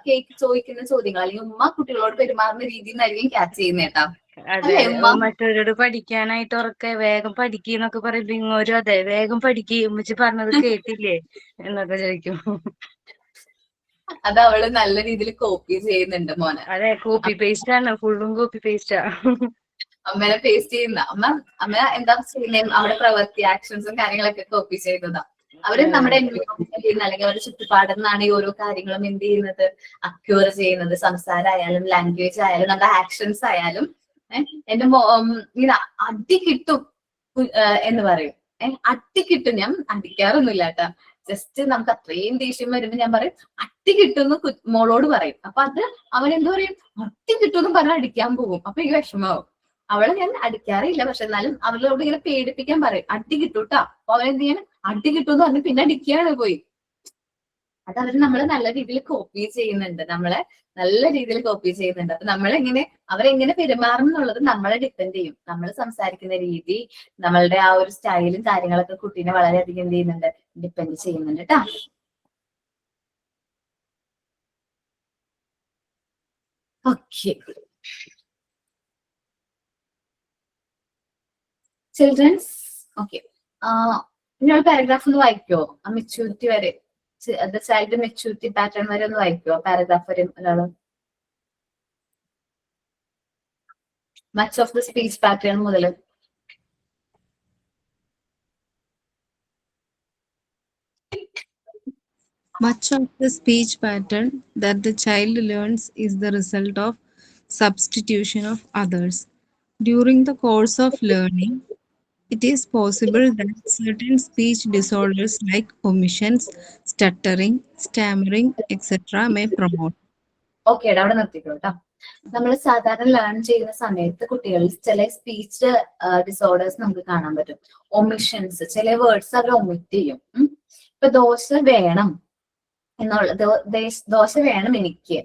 കേക്ക് ചോദിക്കുന്ന ചോദ്യങ്ങൾ അല്ലെങ്കിൽ ഉമ്മ കുട്ടികളോട് പെരുമാറുന്ന രീതി എന്നായിരിക്കും ക്യാച്ച് ചെയ്യുന്നേട്ടാ. അതെ, മറ്റവരോട് പഠിക്കാനായിട്ട് ഉറക്കെ വേഗം പഠിക്കുന്നൊക്കെ പറയുമ്പോ ഇങ്ങോരും അതെ വേഗം പഠിക്കുക, ഉമ്മച്ചി പറഞ്ഞത് കേട്ടില്ലേ എന്നൊക്കെ ചോദിക്കും. അത് അവള് നല്ല രീതിയിൽ കോപ്പി ചെയ്യുന്നുണ്ട് മോനെ. അതെ, കോപ്പി പേസ്റ്റ് ആണ്, ഫുള്ളും കോപ്പി പേസ്റ്റാ. അമ്മേനെ പേസ്റ്റ് ചെയ്യുന്ന അമ്മ എന്താ ചെയ്യുന്നത്, അവിടെ പ്രവൃത്തി ആക്ഷൻസും കാര്യങ്ങളൊക്കെ കോപ്പി ചെയ്യുന്നതാ. അവര് നമ്മുടെ എൻവയോൺമെന്റ് ചെയ്യുന്ന അല്ലെങ്കിൽ അവരുടെ ചുറ്റുപാടുന്നാണ് ഈ ഓരോ കാര്യങ്ങളും എന്ത് ചെയ്യുന്നത്, അക്യൂർ ചെയ്യുന്നത്. സംസാരമായാലും ലാംഗ്വേജ് ആയാലും നമ്മുടെ ആക്ഷൻസ് ആയാലും. എന്റെ ഇങ്ങനെ അടി കിട്ടും എന്ന് പറയും. അടി കിട്ടും. ഞാൻ അടിക്കാറൊന്നുമില്ല കേട്ടാ. ജസ്റ്റ് നമുക്ക് അത്രയും ദേഷ്യം വരുമ്പോ ഞാൻ പറയും അടി കിട്ടുമെന്ന് മോളോട് പറയും. അപ്പൊ അത് അവൻ എന്ത് പറയും, അടി കിട്ടുമെന്ന് പറഞ്ഞാൽ അടിക്കാൻ പോകും. അപ്പൊ എനിക്ക് വിഷമാവും. അവളെ ഞാൻ അടിക്കാറില്ല, പക്ഷെ എന്നാലും അവളോട് ഇങ്ങനെ പേടിപ്പിക്കാൻ പറയും അടി കിട്ടൂട്ടാ. അപ്പൊ അവൻ എന്ത് ചെയ്യണം, അടി കിട്ടുമെന്ന് പറഞ്ഞ് പിന്നെ അടിക്കുകയാണ് പോയി. അത് അവര് നമ്മളെ നല്ല രീതിയിൽ കോപ്പി ചെയ്യുന്നുണ്ട്. നമ്മളെ നല്ല രീതിയിൽ കോപ്പി ചെയ്യുന്നുണ്ട്. അപ്പൊ നമ്മളെങ്ങനെ അവരെങ്ങനെ പെരുമാറും എന്നുള്ളത് നമ്മളെ ഡിപ്പെൻഡ് ചെയ്യും. നമ്മൾ സംസാരിക്കുന്ന രീതി, നമ്മളുടെ ആ ഒരു സ്റ്റൈലും കാര്യങ്ങളൊക്കെ കുട്ടീനെ വളരെയധികം എന്ത് ചെയ്യുന്നുണ്ട്, ഡിപ്പെൻഡ് ചെയ്യുന്നുണ്ട് കേട്ടാ. Okay, children's. ഓക്കെ, നിങ്ങൾ പാരഗ്രാഫ് ഒന്ന് വായിക്കോ? ആ മെച്യൂരിറ്റി വരെ, ചൈൽഡ് മെച്യൂരിറ്റി പാറ്റേൺ വരെ ഒന്ന് വായിക്കോ പാരഗ്രാഫ് വരെ ഒരാള്? Much of the speech pattern മുതൽ Much of the speech pattern that the child learns is the result of substitution of others. During the course of learning, it is possible that certain speech disorders like omissions, stuttering, stammering, etc. may promote. Okay അവിടെ നിർത്തിക്കോ കേട്ടോ. നമ്മൾ സാധാരണ learn ചെയ്യുന്ന സമയത്ത് കുട്ടികളിൽ ചില speech disorders നമുക്ക് കാണാൻ പറ്റും. ഒമിഷൻസ്, ചില വേർഡ്സ് അവർ ഒമിറ്റ് ചെയ്യും. ഇപ്പൊ ദോശ വേണം എന്നുള്ള ദോശ വേണം എനിക്ക്,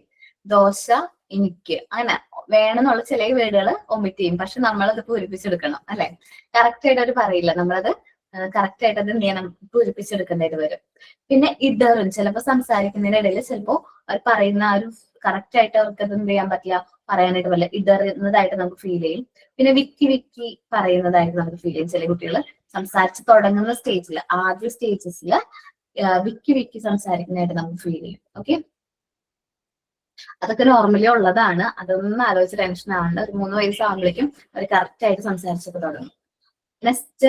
ദോശ എനിക്ക്, അങ്ങനെ വേണം എന്നുള്ള ചില വേർഡുകൾ ഒമിറ്റ് ചെയ്യും. പക്ഷെ നമ്മളത് പൂരിപ്പിച്ചെടുക്കണം അല്ലെ? കറക്റ്റ് ആയിട്ട് അവർ പറയില്ല, നമ്മളത് കറക്റ്റ് ആയിട്ട് അത് എന്ത് ചെയ്യണം, പൂരിപ്പിച്ചെടുക്കേണ്ടതായിട്ട് വരും. പിന്നെ ഇടറും, ചിലപ്പോൾ സംസാരിക്കുന്നതിനിടയിൽ ചിലപ്പോൾ അവർ പറയുന്ന ആ ഒരു കറക്റ്റ് ആയിട്ട് അവർക്ക് അത് എന്ത് ചെയ്യാൻ പറ്റില്ല, പറയാനായിട്ട് പറ്റില്ല, ഇടറുന്നതായിട്ട് നമുക്ക് ഫീൽ ചെയ്യും. പിന്നെ വിക്കി വിക്കി പറയുന്നതായിട്ട് നമുക്ക് ഫീൽ ചെയ്യും. ചില കുട്ടികൾ സംസാരിച്ച് തുടങ്ങുന്ന സ്റ്റേജിൽ, ആദ്യ സ്റ്റേജസിൽ വിക്കി വിക്കി സംസാരിക്കുന്നതായിട്ട് നമുക്ക് ഫീൽ ചെയ്യും. ഓക്കെ, അതൊക്കെ നോർമലി ഉള്ളതാണ്. അതൊന്നും ആലോചിച്ച് ടെൻഷൻ ആവണ്ട. ഒരു 3 വയസ്സാകുമ്പോഴേക്കും അവർ കറക്റ്റ് ആയിട്ട് സംസാരിച്ചൊക്കെ തുടങ്ങും. നെക്സ്റ്റ്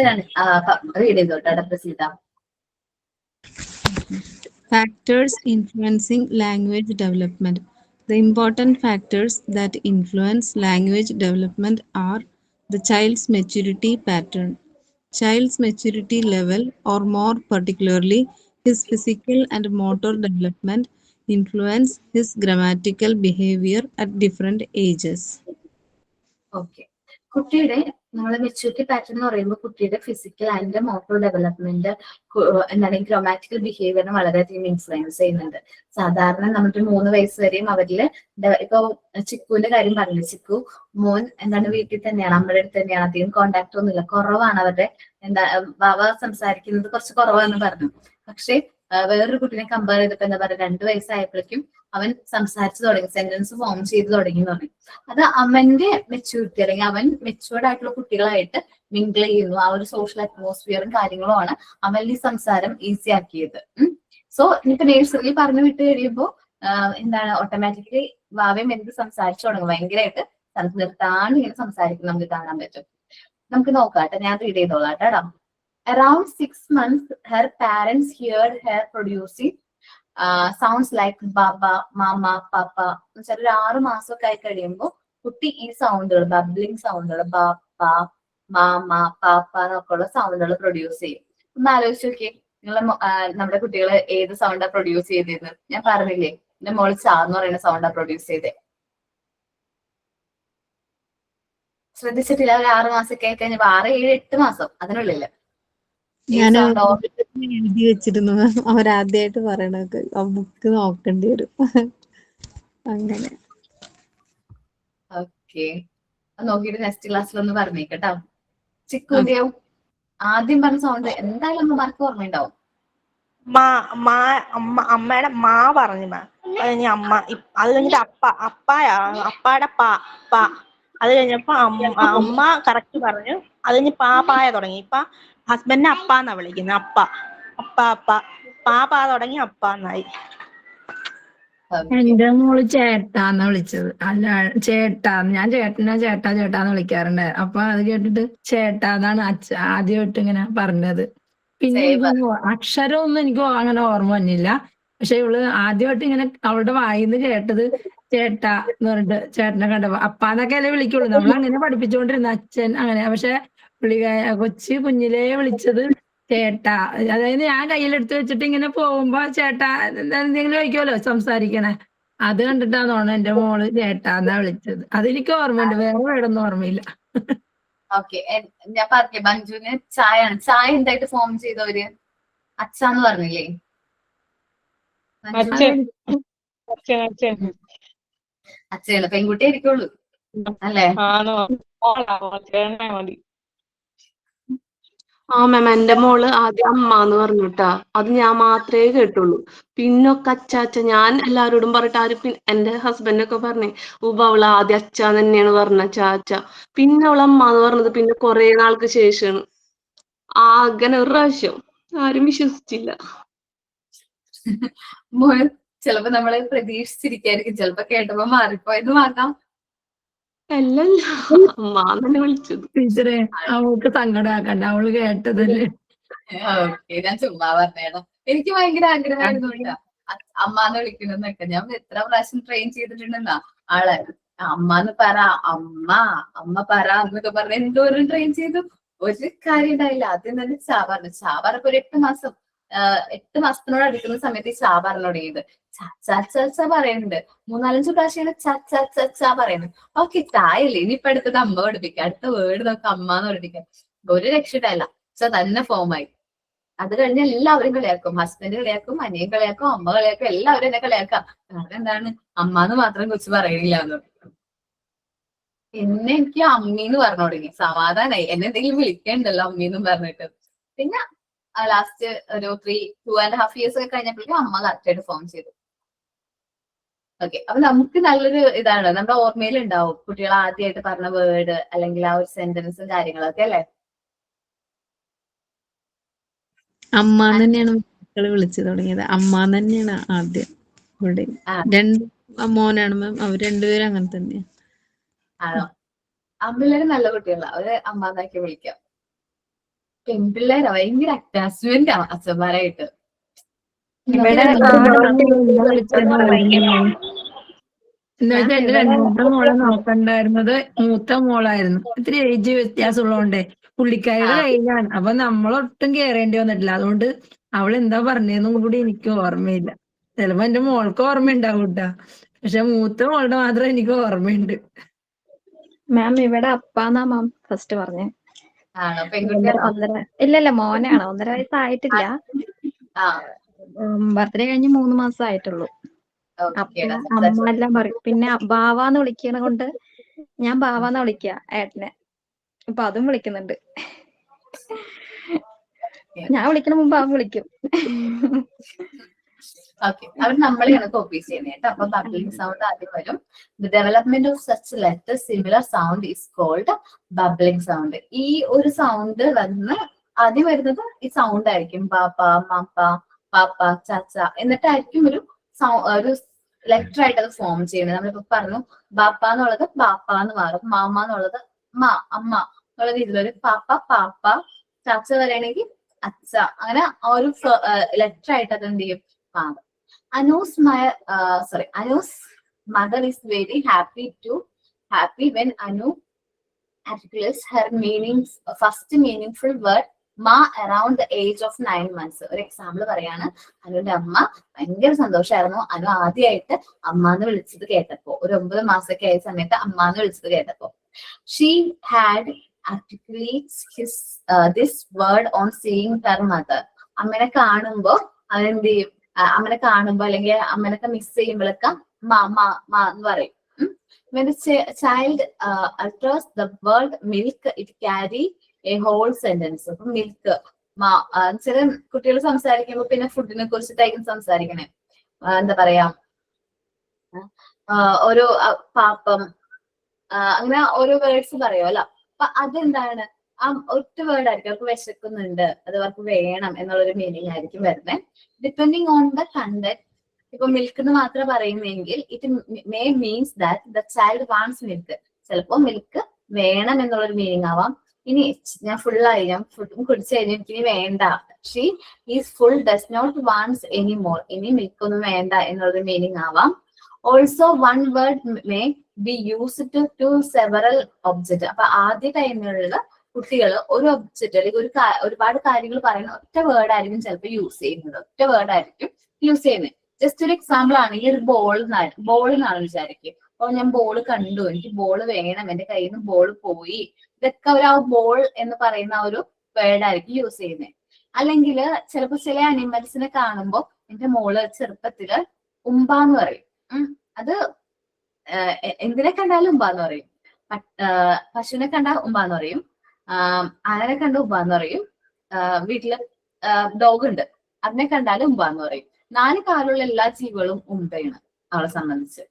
റീഡ് ചെയ്തോട്ടെ Praseetha. Factors influencing language development. The important factors that influence language development are the child's maturity pattern, child's maturity level, or more particularly, his physical and motor development influence his grammatical behavior at different ages. Okay, കുട്ടിയുടെ നമ്മൾ maturity pattern എന്ന് പറയുമ്പോൾ കുട്ടിയുടെ physical and motor development എന്താണ് grammatical ബിഹേവിയറിനെ വളരെയധികം influence ചെയ്യുന്നുണ്ട്. സാധാരണ നമുക്ക് 3 വയസ്സ് വരെയും അവരില് ഇപ്പൊ ചിക്കുവിന്റെ കാര്യം പറഞ്ഞു. ചിക്കു മോൻ എന്താണ് വീട്ടിൽ തന്നെയാണ്, അമ്മയുടെ അടുത്ത് തന്നെയാണ്, അധികം കോണ്ടാക്ട് ഒന്നുമില്ല, കുറവാണ് അവരുടെ വാവ സംസാരിക്കുന്നത് കുറച്ച് കുറവാന്ന് പറഞ്ഞു. പക്ഷെ വേറൊരു കുട്ടീനെ കമ്പയർ ചെയ്തപ്പോ എന്താ പറയുക, 2 വയസ്സായപ്പോഴേക്കും അവൻ സംസാരിച്ചു തുടങ്ങി, സെന്റൻസ് ഫോം ചെയ്ത് തുടങ്ങി എന്ന് പറഞ്ഞു. അത് അവന്റെ മെച്യൂരിറ്റി അല്ലെങ്കിൽ അവൻ മെച്യൂർഡ് ആയിട്ടുള്ള കുട്ടികളായിട്ട് മിങ്കിൾ ചെയ്യുന്നു. ആ ഒരു സോഷ്യൽ അറ്റ്മോസ്ഫിയറും കാര്യങ്ങളുമാണ് അവന്റെ ഈ സംസാരം ഈസി ആക്കിയത്. സോ ഇനിയിപ്പോ നേഴ്സറിയിൽ പറഞ്ഞു വിട്ട് കഴിയുമ്പോൾ എന്താണ് ഓട്ടോമാറ്റിക്കലി വാവയും എന്ത് സംസാരിച്ചു തുടങ്ങും, ഭയങ്കരമായിട്ട് നിർത്താണ്ട് ഇങ്ങനെ സംസാരിക്കും നമുക്ക് കാണാൻ പറ്റും. നമുക്ക് നോക്കാട്ടെ, ഞാൻ റീഡ് ചെയ്തോളാം കേട്ടോ. Around 6 months, her parents heard her producing sounds like baba, mama, papa. എന്നുവെച്ചാൽ ഒരു 6 മാസമൊക്കെ ആയി കഴിയുമ്പോൾ കുട്ടി ഈ സൗണ്ടുകൾ, ബബ്ലിംഗ് സൗണ്ടുകൾ, ബാപ്പ, മാമ, പാപ്പ എന്നൊക്കെ ഉള്ള സൗണ്ടുകൾ പ്രൊഡ്യൂസ് ചെയ്യും. ഒന്ന് ആലോചിച്ച് നോക്കിയേ, നിങ്ങളെ നമ്മുടെ കുട്ടികൾ ഏത് സൗണ്ടാ പ്രൊഡ്യൂസ് ചെയ്തത്? ഞാൻ പറഞ്ഞില്ലേ, എന്റെ മോള് ചാ എന്ന് പറയുന്ന സൗണ്ടാ പ്രൊഡ്യൂസ് ചെയ്തേ. ശ്രദ്ധിച്ചിട്ടില്ല? ഒരു 6 മാസമൊക്കെ ആയി കഴിഞ്ഞപ്പോ 6, 7, 8 മാസം അതിനുള്ളില് ഞാൻ എഴുതി വെച്ചിരുന്നു അവരാദ്യമായിട്ട് പറയണൊക്കെ, ആ ബുക്ക് നോക്കേണ്ടി വരും. അങ്ങനെ ഓക്കെ, നോക്കിയിട്ട് നെക്സ്റ്റ് ക്ലാസ്സിൽ ഒന്ന് പറഞ്ഞേക്കട്ടോ. ചിക്കുന്റെയോ ആദ്യം പറഞ്ഞ സൗണ്ട് എന്തായാലും അമ്മമാർക്ക് ഓർമ്മയുണ്ടാവും. അമ്മയുടെ മാ പറഞ്ഞു മാ, അത് കഴിഞ്ഞ് അമ്മ, അത് കഴിഞ്ഞിട്ട് അപ്പാടെ പാ, അത് കഴിഞ്ഞപ്പോ അമ്മ കറക്റ്റ് പറഞ്ഞു. അത് കഴിഞ്ഞ് പായ തുടങ്ങി. ഇപ്പൊ ഹസ്ബൻഡിനെ അപ്പാന്നാ വിളിക്കുന്നത്. പാ തുടങ്ങി അപ്പാന്നായി. എന്റെ മോള് ചേട്ടാന്നാ വിളിച്ചത്. അല്ല ഞാൻ ചേട്ടാന്ന് വിളിക്കാറുണ്ട്. അപ്പൊ അത് കേട്ടിട്ട് ചേട്ടാന്നാണ് ആദ്യമായിട്ട് ഇങ്ങനെ പറഞ്ഞത്. പിന്നെ അക്ഷരമൊന്നും എനിക്ക് അങ്ങനെ ഓർമ്മ വന്നില്ല. പക്ഷെ ഇവള് ആദ്യമായിട്ട് ഇങ്ങനെ അവളുടെ വായിന്ന് കേട്ടത് ചേട്ടാ എന്ന് പറഞ്ഞിട്ട്, ചേട്ടനെ കണ്ടപ്പോ അപ്പാന്നൊക്കെ അല്ലേ വിളിക്കുള്ളൂ. നമ്മൾ അങ്ങനെ പഠിപ്പിച്ചുകൊണ്ടിരുന്ന അച്ഛൻ അങ്ങനെ. പക്ഷെ കുഞ്ഞിലേ വിളിച്ചത് ചേട്ടാ. അതായത് ഞാൻ കയ്യിലെടുത്ത് വെച്ചിട്ട് ഇങ്ങനെ പോകുമ്പോ ചേട്ടാ എന്തെങ്കിലും ചോദിക്കുമല്ലോ സംസാരിക്കണേ, അത് കണ്ടിട്ടാന്ന് തോന്നുന്നു എന്റെ മോള് ചേട്ടാന്നാ വിളിച്ചത്. അതെനിക്ക് ഓർമ്മയുണ്ട്, വേറെ വേടൊന്നും ഓർമ്മയില്ല. ഓക്കെ, ഞാൻ പറഞ്ഞേ മഞ്ജുവിന് ചായയാണ്. ചായ എന്തായിട്ട് ഫോം ചെയ്തവര് അച്ഛന്ന് പറഞ്ഞില്ലേ? അച്ഛയാണ്, പെൺകുട്ടി ആയിരിക്കുള്ളൂ അല്ലേ? ആ മാം, എന്റെ മോള് ആദ്യം അമ്മ എന്ന് പറഞ്ഞിട്ടാ, അത് ഞാൻ മാത്രമേ കേട്ടുള്ളൂ. പിന്നൊക്കെ അച്ചാച്ച. ഞാൻ എല്ലാരോടും പറഞ്ഞിട്ട് എന്റെ ഹസ്ബൻഡൊക്കെ പറഞ്ഞേ അവള് ആദ്യം അച്ഛാന്ന് തന്നെയാണ് പറഞ്ഞ, ചാച്ച. പിന്നെ അവള് അമ്മ എന്ന് പറഞ്ഞത് പിന്നെ കുറെ നാൾക്ക് ശേഷമാണ്. അങ്ങനെ ഒരു പ്രാവശ്യം ആരും വിശ്വസിച്ചില്ല. ചിലപ്പോ നമ്മള് പ്രതീക്ഷിച്ചിരിക്കായിരിക്കും, ചിലപ്പോ കേട്ടപ്പോ മാറിപ്പോയെന്ന് ആകാം. അല്ലല്ല, അമ്മാന്ന് തന്നെ വിളിച്ചത്. ടീച്ചറെ അവൾക്ക് സങ്കടമാക്കണ്ട, അവള് കേട്ടതല്ലേ. ഓക്കെ, ഞാൻ ചുമ്മാ പറഞ്ഞേടാ. എനിക്ക് ഭയങ്കര ആഗ്രഹമായിരുന്നു കേട്ടാ അമ്മാന്ന് വിളിക്കണമെന്നൊക്കെ. ഞാൻ എത്ര പ്രാവശ്യം ട്രെയിൻ ചെയ്തിട്ടുണ്ടെന്നാ ആളെ. അമ്മാന്ന് പറ, അമ്മ അമ്മ പറ എന്നൊക്കെ പറഞ്ഞ എന്തോരം ട്രെയിൻ ചെയ്തു. ഒരു കാര്യം ഉണ്ടായില്ല. ആദ്യം തന്നെ ചാ പറഞ്ഞു. ചാ പറഞ്ഞപ്പോ ഒരു 8 മാസം 8 മാസത്തിനോട് അടുക്കുന്ന സമയത്ത് ഈ ചാ പറഞ്ഞു തുടങ്ങിയത്. ച പറയുന്നുണ്ട്. 3-4 പ്രാവശ്യം ച പറയുന്നു. ഓക്കെ, ചായല്ലേ, ഇനിയിപ്പൊ അടുത്തത് അമ്മ പഠിപ്പിക്കാം, അടുത്ത വേർഡ് നമുക്ക് അമ്മാന്ന് പഠിപ്പിക്കാം. ഒരു രക്ഷയിട്ടല്ല, തന്നെ ഫോമായി. അത് കഴിഞ്ഞ് എല്ലാവരും കളിയാക്കും. ഹസ്ബൻഡ് കളിയാക്കും, അനിയൻ കളിയാക്കും, അമ്മ കളിയാക്കും, എല്ലാവരും എന്നെ കളിയാക്കാം. കാരണം എന്താണ്, അമ്മാന്ന് മാത്രം കൊച്ചു പറയണില്ല എന്ന്. പിന്നെ എനിക്ക് അമ്മീന്ന് പറഞ്ഞു തുടങ്ങി. സമാധാനായി, എന്നെ എന്തെങ്കിലും വിളിക്കണ്ടല്ലോ അമ്മീന്നും പറഞ്ഞിട്ട്. പിന്നെ ലാസ്റ്റ് ഒരു 2.5 years ഒക്കെ കഴിഞ്ഞപ്പോഴേക്കും അമ്മ കറക്റ്റായിട്ട് ഫോം ചെയ്തു. ഓക്കെ, അപ്പൊ നമുക്ക് നല്ലൊരു ഇതാണ്, നമ്മുടെ ഓർമ്മയിൽ ഉണ്ടാവും കുട്ടികൾ ആദ്യമായിട്ട് പറഞ്ഞ വേർഡ് അല്ലെങ്കിൽ ആ ഒരു സെന്റൻസും കാര്യങ്ങളൊക്കെ അല്ലെ. അമ്മാന്ന് തന്നെയാണ് മക്കള് വിളിച്ചു തുടങ്ങിയത്. അമ്മാന്ന് തന്നെയാണ് ആദ്യം ഇവിടെ. 2 മോനാണ് മാം, അവർ 2 പേരും അങ്ങനെ തന്നെയാണ്. ആണോ? ആൺപിള്ളേര് നല്ല കുട്ടികളാ, അവര് അമ്മാന്നാക്കി വിളിക്കാം. പെൺപിള്ളേരാ ഭയങ്കര അറ്റാച്ച്മെന്റ് ആണ് അച്ഛന്മാരായിട്ട്. ഇവിടെ എന്താ വെച്ചാൽ എന്റെ 2ാമത്തെ മോളെ നോക്കണ്ടായിരുന്നത് മൂത്ത മോളായിരുന്നു. ഇത്തിരി ഏജ് വ്യത്യാസമുള്ളതുകൊണ്ടേ പുള്ളിക്കാരിയുടെ കയ്യിലാണ്. അപ്പൊ നമ്മളൊട്ടും കയറേണ്ടി വന്നിട്ടില്ല. അതുകൊണ്ട് അവൾ എന്താ പറഞ്ഞതെന്നും കൂടി എനിക്ക് ഓർമ്മയില്ല. ചിലപ്പോ എന്റെ മോൾക്ക് ഓർമ്മയുണ്ടാവും കേട്ടാ, പക്ഷെ മൂത്ത മോളുടെ മാത്രം എനിക്ക് ഓർമ്മയുണ്ട്. മാം ഇവിടെ അപ്പാന്നാ മാം ഫസ്റ്റ് പറഞ്ഞേ. ആണോ? പെൺകുട്ടിയാണോ? ഇല്ലല്ല, മോനാണ്. 1.5 വയസ്സായിട്ടില്ല. ബർത്ത്ഡേ കഴിഞ്ഞ് 3 മാസം ആയിട്ടുള്ളൂ. അപ്പൊ അമ്മ എല്ലാം പറയും. പിന്നെ ബാവാന്ന് വിളിക്കണ കൊണ്ട് ഞാൻ ബാവാന്ന് വിളിക്ക ഏട്ടനെ. അപ്പൊ അതും വിളിക്കുന്നുണ്ട്. ഞാൻ വിളിക്കണ മുമ്പ് അവൻ വിളിക്കും. ഓക്കെ, അവർ നമ്മളെയാണ് കോപ്പി ചെയ്യുന്നത് കേട്ടോ. അപ്പൊ ബബ്ലിംഗ് സൗണ്ട് ആദ്യം വരും. The development of such letter similar sound is called babbling sound. ഈ ഒരു സൗണ്ട് വന്ന് ആദ്യം വരുന്നത് ഈ സൗണ്ട് ആയിരിക്കും. പാപ്പ, മപ്പ, പാപ്പ, ചാച്ച, എന്നിട്ടായിരിക്കും ഒരു ലെറ്റർ ആയിട്ട് അത് ഫോം ചെയ്യുന്നത്. നമ്മളിപ്പോ പറഞ്ഞു ബാപ്പ എന്നുള്ളത് ബാപ്പ എന്ന് മാറും, മാമ എന്നുള്ളത് അമ്മ എന്നുള്ള രീതിയിലൊരു പാപ്പ, പാപ്പ, ചാച്ച വരെയാണെങ്കിൽ അച്ഛ, അങ്ങനെ ഒരു ലെറ്റർ ആയിട്ട് അത് എന്ത് ചെയ്യും, മാറും. Anu's mother is very happy when Anu articulates her first meaningful word ma around the age of 9 months. ഒരു എക്സാമ്പിൾ പറയാണ്. അനുവിന്റെ അമ്മ ഭയങ്കര സന്തോഷമായിരുന്നു അനു ആദ്യമായിട്ട് അമ്മാന്ന് വിളിച്ചത് കേട്ടപ്പോ. ഒരു 9 മാസമൊക്കെ ആയ സമയത്ത് അമ്മാന്ന് വിളിച്ചത് കേട്ടപ്പോ. She had articulates this word on seeing her mother. അമ്മനെ കാണുമ്പോ അതെന്ത് ചെയ്യും, അമ്മനെ കാണുമ്പോ അല്ലെങ്കിൽ അമ്മനൊക്കെ മിസ് ചെയ്യുമ്പോഴൊക്കെ മാ എന്ന് പറയും. When the child utters the word milk, it carry a whole sentence. അപ്പൊ മിൽക്ക് ചില കുട്ടികൾ സംസാരിക്കുമ്പോ പിന്നെ ഫുഡിനെ കുറിച്ചിട്ടായിരിക്കും സംസാരിക്കണേ. എന്താ പറയാ, ഓരോ പാപ്പം, അങ്ങനെ ഓരോ വേർഡ്സ് പറയുമല്ലോ. അപ്പൊ അതെന്താണ്, ഒറ്റ വേർഡ് ആയിരിക്കും. അവർക്ക് വിശക്കുന്നുണ്ട്, അത് അവർക്ക് വേണം എന്നുള്ളൊരു മീനിങ് ആയിരിക്കും വരുന്നത്. Depending on the content. ഇപ്പൊ മിൽക്ക് എന്ന് മാത്രം പറയുന്നെങ്കിൽ it may means that the child wants milk. ചിലപ്പോ മിൽക്ക് വേണം എന്നുള്ളൊരു മീനിങ് ആവാം. ഇനി ഞാൻ ഫുള്ളായി, ഞാൻ ഫുഡും കുടിച്ചു കഴിഞ്ഞു, എനിക്കിനി വേണ്ട, she is full, does not wants any more, ഇനി മിൽക്ക് ഒന്നും വേണ്ട എന്നുള്ളൊരു മീനിങ് ആവാം. Also one word may be used to several object. അപ്പൊ ആദ്യ ടൈമിലുള്ള കുട്ടികൾ ഒരു ഒബ്ജക്റ്റ് അല്ലെങ്കിൽ ഒരുപാട് കാര്യങ്ങൾ പറയുന്ന ഒറ്റ വേർഡ് ആയിരിക്കും ചിലപ്പോൾ യൂസ് ചെയ്യുന്നത്. ഒറ്റ വേർഡ് ആയിരിക്കും യൂസ് ചെയ്യുന്നത്. ജസ്റ്റ് ഒരു എക്സാമ്പിൾ ആണെങ്കിൽ ഒരു ബോൾ എന്നാണ് വിചാരിക്കുക. അപ്പൊ ഞാൻ ബോൾ കണ്ടു, എനിക്ക് ബോൾ വേണം, എന്റെ കയ്യിൽ നിന്ന് ബോൾ പോയി, ഇതൊക്കെ ഒരു ആ ബോൾ എന്ന് പറയുന്ന ഒരു വേർഡ് ആയിരിക്കും യൂസ് ചെയ്യുന്നത്. അല്ലെങ്കിൽ ചിലപ്പോൾ ചില അനിമൽസിനെ കാണുമ്പോൾ എന്റെ മോള് ചെറുപ്പത്തില് ഉമ്പാന്ന് പറയും. അത് എന്തിനെ കണ്ടാലും ഉമ്പാന്ന് പറയും. പശുവിനെ കണ്ടാൽ ഉമ്പാന്ന് പറയും, ആനനെ കണ്ട ഉമ്പാന്ന് പറയും, വീട്ടില് ഡോഗ് ഉണ്ട് അതിനെ കണ്ടാലും ഉമ്പാന്ന് പറയും. 4 കാലുള്ള എല്ലാ ജീവികളും ഉമ്പയാണ് അവളെ സംബന്ധിച്ച്.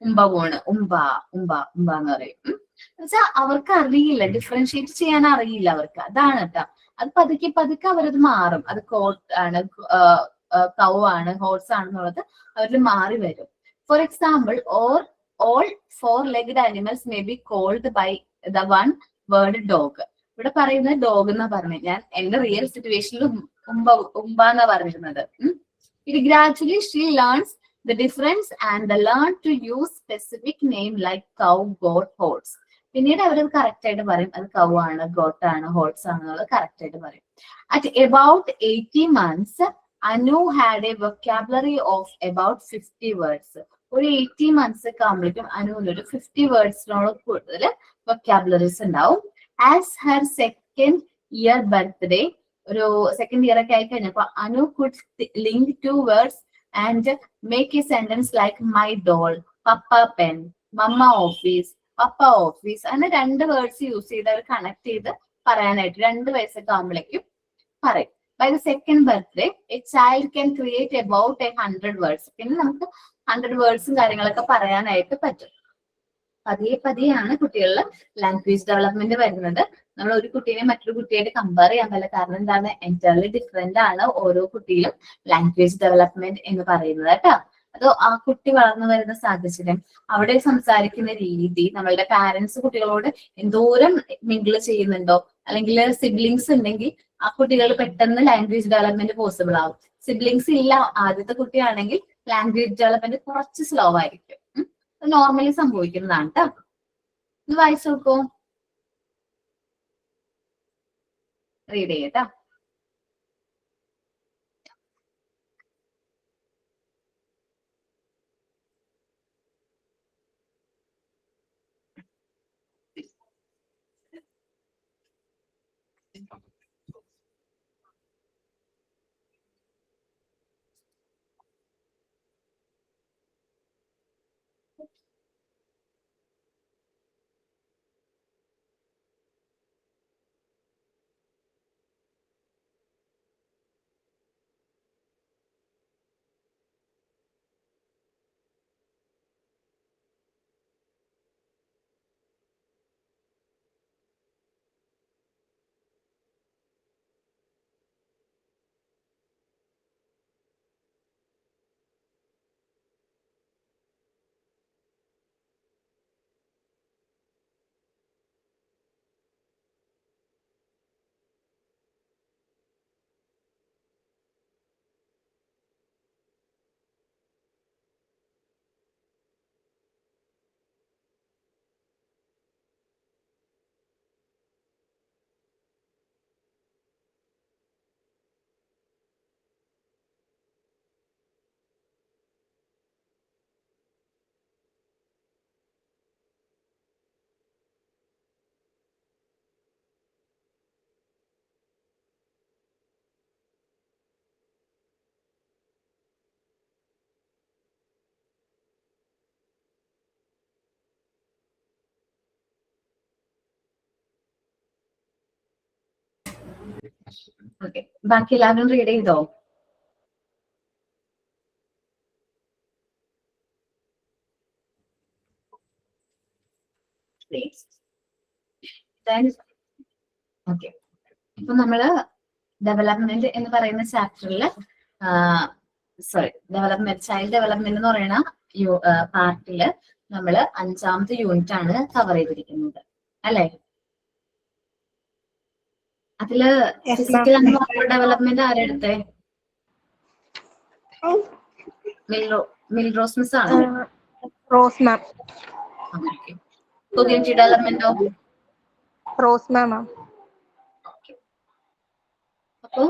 ഉമ്പ പോണ്, ഉമ്പാന്ന് പറയും. എന്നുവെച്ചാൽ അവർക്ക് അറിയില്ല, ഡിഫറൻഷിയേറ്റ് ചെയ്യാൻ അറിയില്ല അവർക്ക്. അതാണ് കേട്ടോ. അത് പതുക്കെ അവരത് മാറും. അത് കോട്ട് ആണ്, കൗ ആണ്, ഹോഴ്സ് ആണെന്നുള്ളത് അവരിൽ മാറി വരും. For example, or all four-legged animals may be called by the one word dog. ഇവിടെ പറയുന്നത് ഡോഗ് എന്നാ പറഞ്ഞത്. ഞാൻ എന്റെ റിയൽ സിറ്റുവേഷനിൽ ഉമ്പാന്നാ പറഞ്ഞിരുന്നത്. It gradually she learns the difference and learn to use specific name like cow, goat, horse. പിന്നീട് അവരത് കറക്റ്റ് ആയിട്ട് പറയും, അത് കൗ ആണ്, ഗോട്ട് ആണ്, ഹോർട്സ് ആണ് എന്നുള്ളത് കറക്റ്റ് ആയിട്ട് പറയും. At about 80 months, Anu had a vocabulary of about 50 words. ഒരു 80 months ഒക്കെ ആകുമ്പോഴേക്കും അനുവിനൊരു 50 വേർഡ്സിനോട് കൂടുതൽ വൊക്കാബുലറീസ് ഉണ്ടാവും. As her second year birthday, ഒരു സെക്കൻഡ് ഇയർ ഒക്കെ ആയി കഴിഞ്ഞപ്പോ Anu could link 2 words and make a sentence like my doll, papa pen, mamma office, papa office, അങ്ങനെ 2 വേർഡ്സ് യൂസ് ചെയ്ത് അവർ കണക്ട് ചെയ്ത് പറയാനായിട്ട് 2 വയസ്സൊക്കെ ആകുമ്പോഴേക്കും പറയും. By the second birthday, a child can create about 100 words. പിന്നെ നമുക്ക് 100 വേർഡ്സും കാര്യങ്ങളൊക്കെ പറയാനായിട്ട് പറ്റും. പതിയെയാണ് കുട്ടികളിൽ ലാംഗ്വേജ് ഡെവലപ്മെന്റ് വരുന്നത്. നമ്മൾ ഒരു കുട്ടീനെ മറ്റൊരു കുട്ടിയായിട്ട് കമ്പയർ ചെയ്യാൻ പറ്റില്ല. കാരണം എന്താണ്, എൻറ്റയർലി ഡിഫറെന്റ് ആണ് ഓരോ കുട്ടിയിലും ലാംഗ്വേജ് ഡെവലപ്മെന്റ് എന്ന് പറയുന്നത് കേട്ടോ. അത് ആ കുട്ടി വളർന്നു വരുന്ന സാഹചര്യം, അവിടെ സംസാരിക്കുന്ന രീതി, നമ്മളുടെ പാരന്റ്സ് കുട്ടികളോട് എന്തോരം മിങ്കിള് ചെയ്യുന്നുണ്ടോ, അല്ലെങ്കിൽ സിബ്ലിങ്സ് ഉണ്ടെങ്കിൽ ആ കുട്ടികൾ പെട്ടെന്ന് ലാംഗ്വേജ് ഡെവലപ്മെന്റ് പോസിബിൾ ആവും. സിബ്ലിങ്സ് ഇല്ല, ആദ്യത്തെ കുട്ടിയാണെങ്കിൽ ലാംഗ്വേജ് ഡെവലപ്മെന്റ് കുറച്ച് സ്ലോ ആയിരിക്കും. നോർമലി സംഭവിക്കുന്നതാണ് കേട്ടോ. ഇത് വായിച്ചു നോക്കൂ, റീഡ് ചെയ്യട്ടോ. ഓക്കെ, ബാക്കി എല്ലാവരും റീഡ് ചെയ്തോ? ഓക്കെ, ഇപ്പൊ നമ്മള് ഡെവലപ്മെന്റ് എന്ന് പറയുന്ന ചാപ്റ്ററിൽ ചൈൽഡ് ഡെവലപ്മെന്റ് എന്ന് പറയുന്ന പാർട്ടില് നമ്മള് 5ാമത്തെ യൂണിറ്റ് ആണ് കവർ ചെയ്തിരിക്കുന്നത് അല്ലെ? അതില് ഫിസിക്കൽ ആൻഡ് മോട്ടോർ ഡെവലപ്മെന്റ് ആരെടുത്തേ? മിൽറോസ് മിസ് ആണോ? Rose ma'am. കോഗ്നിറ്റീവ് ഡെവലപ്മെന്റോ? Rose ma'am. അപ്പൊ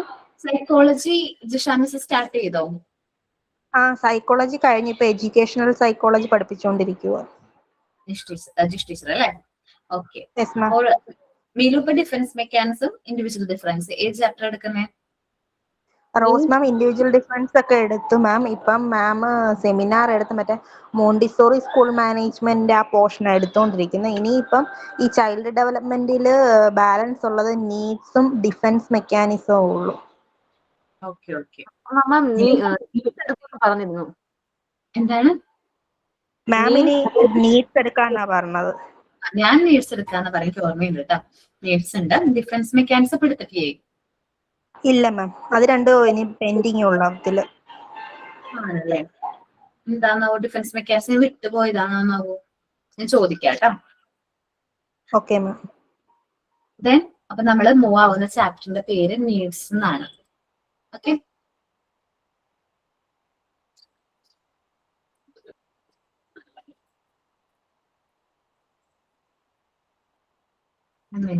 സൈക്കോളജി ജിഷ മിസ് സ്റ്റാർട്ട് ചെയ്തോ? സൈക്കോളജി കഴിഞ്ഞ് ഇപ്പൊ എഡ്യൂക്കേഷണൽ സൈക്കോളജി പഠിപ്പിച്ചുകൊണ്ടിരിക്കുക. ജിഷ് ടീച്ചർ അല്ലേ? ഓക്കെ. Yes ma'am. മീലു ഇപ്പൊ ഡിഫറൻസ് മെക്കാനിസം, ഇൻഡിവിജ്വൽ ഡിഫറൻസ് ഏത് ചാപ്റ്റർ എടുക്കുന്നേ? റോസ് മാം ഇൻഡിവിജ്വൽ ഡിഫറൻസ് ഒക്കെ എടുത്തു മാം. ഇപ്പം മാം സെമിനാർ എടുത്ത് മറ്റേ മോണ്ടിസോറി സ്കൂൾ മാനേജ്മെന്റ് ആ പോർഷൻ എടുത്തുകൊണ്ടിരിക്കുന്നത്. ഇനിയിപ്പം ഈ ചൈൽഡ് ഡെവലപ്മെന്റിൽ ബാലൻസ് ഉള്ളത് നീഡ്സും ഡിഫൻസ് മെക്കാനിസവും ഉള്ളൂ. Okay okay. പറഞ്ഞിരുന്നു. എന്താണ് മാം ഇനി നീഡ്സ് എടുക്കാന്നാ പറഞ്ഞത്. ഞാൻ നീഡ്സ് എടുക്കാന്ന് പറയുന്നത് ഓർമ്മയുണ്ട് കേട്ടോ. നീഡ്സ് ഉണ്ട്, ഡിഫറൻസ് മെക്കാനിസം എടുത്തിട്ടില്ലേ? ഇല്ല മാം, അത് രണ്ടും ഇനി പെൻഡിങ് ഉള്ള അതില്. ആണല്ലേ? എന്താണാവോ ഡിഫൻസ് മെക്കാനിസം വിട്ടുപോയതാണോന്നാവോ ഞാൻ ചോദിക്കാം കേട്ടോ. Okay ma'am. ദെൻ അപ്പൊ നമ്മൾ മൂവ് ആവുന്ന ചാപ്റ്ററിന്റെ പേര് നീഡ്സ് എന്നാണ്. ഓക്കെ,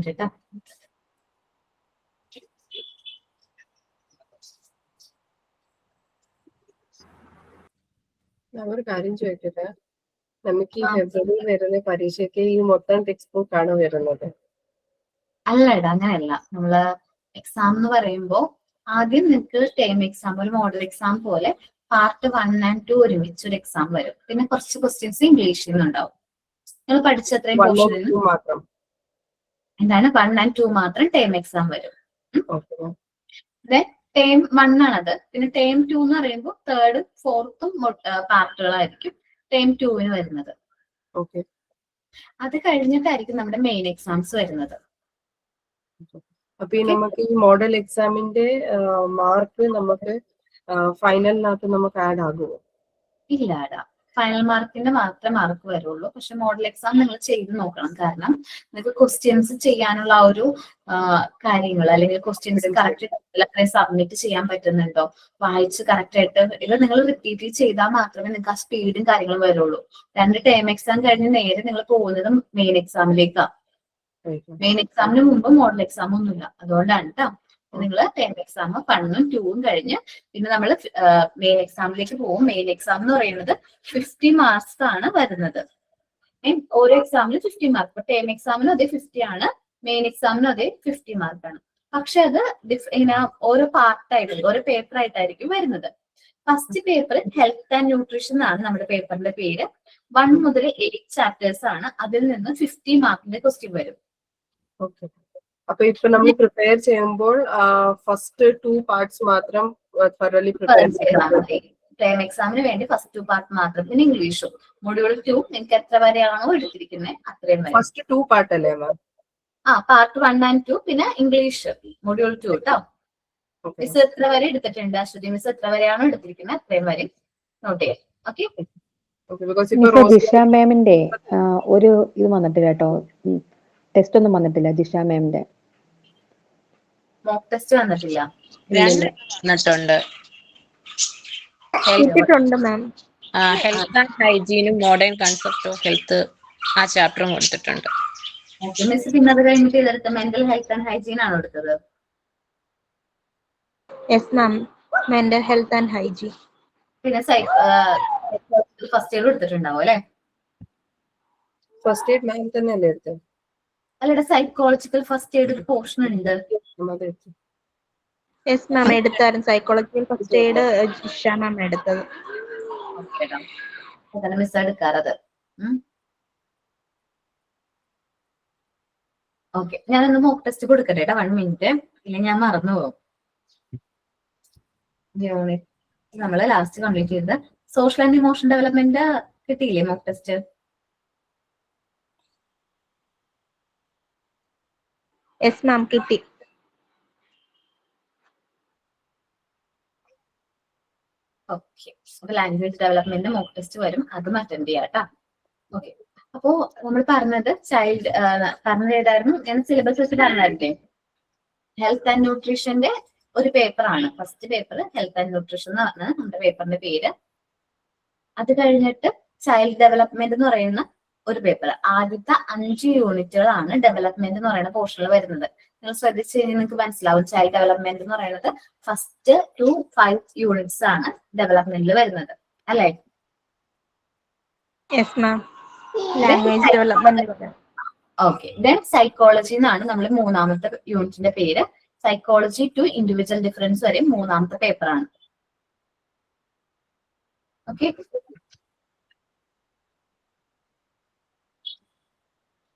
കേട്ടോ. ഞാൻ ഒരു കാര്യം ചോദിക്കട്ടെ, നമുക്ക് ഈ ഫെബ്രുവരി വരുന്ന പരീക്ഷയ്ക്ക് ഈ മൊത്തം ടെക്സ്റ്റ് ബുക്ക് ആണ് വരുന്നത്? അല്ലടാ, അങ്ങനെയല്ല. നമ്മള് എക്സാം എന്ന് പറയുമ്പോ ആദ്യം നിങ്ങൾക്ക് ടേം എക്സാം, ഒരു മോഡൽ എക്സാം പോലെ പാർട്ട് 1 and 2 ഒരുമിച്ച് ഒരു എക്സാം വരും. പിന്നെ കുറച്ച് ക്വസ്റ്റ്യൻസ് ഇംഗ്ലീഷിൽ നിന്നുണ്ടാവും. നിങ്ങൾ പഠിച്ച അത്രയും 1 and പോർഷനിൽ 2 മാത്രം? എന്താണ് 1 and 2 മാത്രം ടേം എക്സാം വരും. ഓക്കെ. ദെൻ ടേം 1 ആണത്. പിന്നെ ടേം 2 എന്ന് പറയുമ്പോൾ 3rd, 4th പാർട്ടുകളായിരിക്കും ടേം 2 വരുന്നത്. ഓക്കെ. അത് കഴിഞ്ഞിട്ടായിരിക്കും നമ്മുടെ മെയിൻ എക്സാംസ് വരുന്നത്. അപ്പൊ ഈ നമുക്ക് ഈ മോഡൽ എക്സാമിന്റെ മാർക്ക് നമുക്ക് ഫൈനലിനകത്ത് നമുക്ക് ആഡ് ആകുമോ? ഇല്ലാടാ, ഫൈനൽ മാർക്കിന്റെ മാത്രമേ മാർക്ക് വരുള്ളൂ. പക്ഷെ മോഡൽ എക്സാം നിങ്ങൾ ചെയ്ത് നോക്കണം. കാരണം നിങ്ങൾക്ക് ക്വസ്റ്റ്യൻസ് ചെയ്യാനുള്ള ആ ഒരു കാര്യങ്ങൾ, അല്ലെങ്കിൽ ക്വസ്റ്റ്യൻസ് കറക്റ്റ് സബ്മിറ്റ് ചെയ്യാൻ പറ്റുന്നുണ്ടോ, വായിച്ച് കറക്റ്റ് ആയിട്ട് ഇത് നിങ്ങൾ റിപ്പീറ്റ് ചെയ്താൽ മാത്രമേ നിങ്ങൾക്ക് ആ സ്പീഡും കാര്യങ്ങളും വരുള്ളൂ. 2 ടേം എക്സാം കഴിഞ്ഞ് നേരെ നിങ്ങൾ പോകുന്നത് മെയിൻ എക്സാമിലേക്കാണ്. മെയിൻ എക്സാമിന് മുമ്പ് മോഡൽ എക്സാം ഒന്നുമില്ല. അതുകൊണ്ടാണ് കേട്ടോ നിങ്ങൾ ടേം എക്സാം 1ഉം 2ഉം കഴിഞ്ഞ് പിന്നെ നമ്മൾ മെയിൻ എക്സാമിലേക്ക് പോകും. മെയിൻ എക്സാം എന്ന് പറയുന്നത് 50 മാർക്സ് ആണ് വരുന്നത്. ഓരോ എക്സാമിനും 50 മാർക്ക്. ഇപ്പൊ ടേം എക്സാമിനും അതേ 50 ആണ്, മെയിൻ എക്സാമിനും അതേ 50 മാർക്കാണ്. പക്ഷെ അത് ഇങ്ങനെ ഓരോ പാർട്ടായിട്ട്, ഓരോ പേപ്പർ ആയിട്ടായിരിക്കും വരുന്നത്. First paper health and nutrition ആണ് നമ്മുടെ പേപ്പറിന്റെ പേര്. 1 മുതൽ 8 ചാപ്റ്റേഴ്സ് ആണ്. അതിൽ നിന്ന് 50 മാർക്കിന്റെ ക്വസ്റ്റ്യൻ വരും. ഓക്കെ. അപ്പൊ ഇപ്പൊ നമ്മൾ പ്രിപ്പയർ ചെയ്യുമ്പോൾ ഫസ്റ്റ് 2 പാർട്സ് മാത്രം thoroughly പ്രിപ്പയർ ചെയ്താൽ മതി. ടേം എക്സാമിന് വേണ്ടി ഫസ്റ്റ് 2 പാർട്ട് മാത്രം. പിന്നെ ഇംഗ്ലീഷും മൊഡ്യൂൾ 2 നിങ്ങൾക്ക് എത്ര വരെയാണോ എടുത്തിരിക്കുന്നത് അത്രയും വരെ. ഫസ്റ്റ് 2 പാർട്ട് അല്ലേ മാം? പാർട്ട് 1 and 2 പിന്നെ ഇംഗ്ലീഷ് മൊഡ്യൂൾ 2 കേട്ടോ. മിസ് എത്ര വരെ എടുത്തിട്ടുണ്ട്, അശ്വതി മിസ് എത്ര വരെയാണോ എടുത്തിരിക്കുന്നത് അത്രയും വരെ നോട്ട് ചെയ്യാം. ഓക്കെ, ജിഷ മാമിന്റെ ഒരു ഇത് വന്നിട്ടില്ല കേട്ടോ, ടെസ്റ്റ് ഒന്നും വന്നിട്ടില്ല ജിഷ മാമിന്റെ. മോക്ക് ടെസ്റ്റ് വന്നിട്ടില്ല? വന്നിട്ടുണ്ട്. ഇട്ടിട്ടുണ്ട് മാം. ഹെൽത്ത് ആൻഡ് ഹൈജീനും മോഡേൺ കൺസെപ്റ്റ് ഓഫ് ഹെൽത്ത് ആ ചാപ്റ്ററും കൊടുത്തിട്ടുണ്ട്. മിസ് പിന്നെ അത് കഴിഞ്ഞിട്ട് ഇതെടുത്ത മെന്റൽ ഹെൽത്ത് ആൻഡ് ഹൈജീൻ ആണോ എടുത്തത്? Yes ma'am, mental health and hygiene. പിന്നെ ഫസ്റ്റ് എയ്ഡ് എടുത്തിട്ടുണ്ടാവും അല്ലെ? ഫസ്റ്റ് എയ്ഡ് മാം തന്നെ അല്ലേ എടുത്തത്? അല്ലടെ, സൈക്കോളജിക്കൽ ഫസ്റ്റ് എയ്ഡ് ഒരു പോർഷൻ ഉണ്ട്. യെസ് മാം, എടുത്തായിരുന്നു. Psychological first aid Jisha ma'am എടുത്തത്. അതാണ് മിസ് എടുക്കാറത്. ഓക്കെ, ഞാനൊന്ന് മോക്ക് ടെസ്റ്റ് കൊടുക്കട്ടെ കേട്ടോ, 1 മിനിറ്റ്, ഇല്ലെങ്കിൽ ഞാൻ മറന്നു പോകും. നമ്മള് ലാസ്റ്റ് കംപ്ലീറ്റ് ചെയ്തത് സോഷ്യൽ ആൻഡ് ഇമോഷൻ ഡെവലപ്മെന്റ് കിട്ടിയില്ലേ മോക്ക് ടെസ്റ്റ്? യെസ് മാം, കിട്ടി. ഓക്കെ, അപ്പൊ ലാംഗ്വേജ് ഡെവലപ്മെന്റ് മോക്ക് ടെസ്റ്റ് വരും, അതും അറ്റൻഡ് ചെയ്യാം കേട്ടോ. ഓക്കെ, അപ്പോ നമ്മൾ പറഞ്ഞത് ചൈൽഡ് പറഞ്ഞത് ഏതായിരുന്നു? ഞാൻ സിലബസ് വെച്ച് പറഞ്ഞായിരുന്നേ. ഹെൽത്ത് ആൻഡ് ന്യൂട്രീഷന്റെ ഒരു പേപ്പറാണ് first paper. Health and nutrition എന്ന് പറഞ്ഞാൽ നമ്മുടെ പേപ്പറിന്റെ പേര്. അത് കഴിഞ്ഞിട്ട് ചൈൽഡ് ഡെവലപ്മെന്റ് എന്ന് പറയുന്ന ഒരു പേപ്പർ. ആദ്യത്തെ 5 യൂണിറ്റുകളാണ് ഡെവലപ്മെന്റ് എന്ന് പറയുന്ന പോർഷനിൽ വരുന്നത്. നിങ്ങൾ ശ്രദ്ധിച്ചു കഴിഞ്ഞാൽ നിങ്ങൾക്ക് മനസ്സിലാവും. ചൈൽഡ് ഡെവലപ്മെന്റ് എന്ന് പറയുന്നത് ഫസ്റ്റ് 2 5 യൂണിറ്റ്സ് ആണ് ഡെവലപ്മെന്റിൽ വരുന്നത് അല്ലേ? Yes ma'am, language development. Okay, then psychology എന്നാണ് നമ്മൾ 3ാമത്തെ യൂണിറ്റിന്റെ പേര്. സൈക്കോളജി ടു ഇൻഡിവിജ്വൽ ഡിഫറൻസ് വരെ 3ാമത്തെ പേപ്പറാണ്. ഓക്കെ,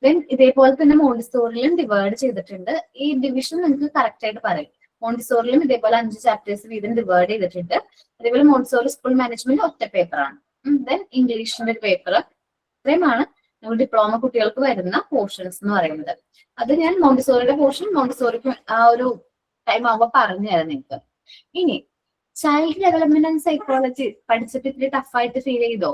ദെൻ ഇതേപോലെ തന്നെ മോണ്ടിസോറിയിലും ഡിവൈഡ് ചെയ്തിട്ടുണ്ട്. ഈ ഡിവിഷൻ നിങ്ങൾക്ക് കറക്റ്റ് ആയിട്ട് പറയും. മോണ്ടിസോറിയിലും ഇതേപോലെ 5 ചാപ്റ്റേഴ്സ് വീതം ഡിവൈഡ് ചെയ്തിട്ടുണ്ട്. അതേപോലെ മോണ്ടിസോറി സ്കൂൾ മാനേജ്മെന്റ് ഒറ്റ പേപ്പറാണ്. ദെൻ ഇംഗ്ലീഷിന്റെ ഒരു പേപ്പർ. ഇത്രയുമാണ് ഡിപ്ലോമ കുട്ടികൾക്ക് വരുന്ന പോർഷൻസ് എന്ന് പറയുന്നത്. അത് ഞാൻ മോണ്ടിസോറിയുടെ പോർഷൻ മോണ്ടിസോറിക്ക് ആ ഒരു ടൈം ആകുമ്പോൾ പറഞ്ഞു തരാം നിങ്ങൾക്ക്. ഇനി ചൈൽഡ് ഡെവലപ്മെന്റ് ആൻഡ് സൈക്കോളജി പഠിച്ചിട്ട് ഇത്തിരി ടഫായിട്ട് ഫീൽ ചെയ്തോ?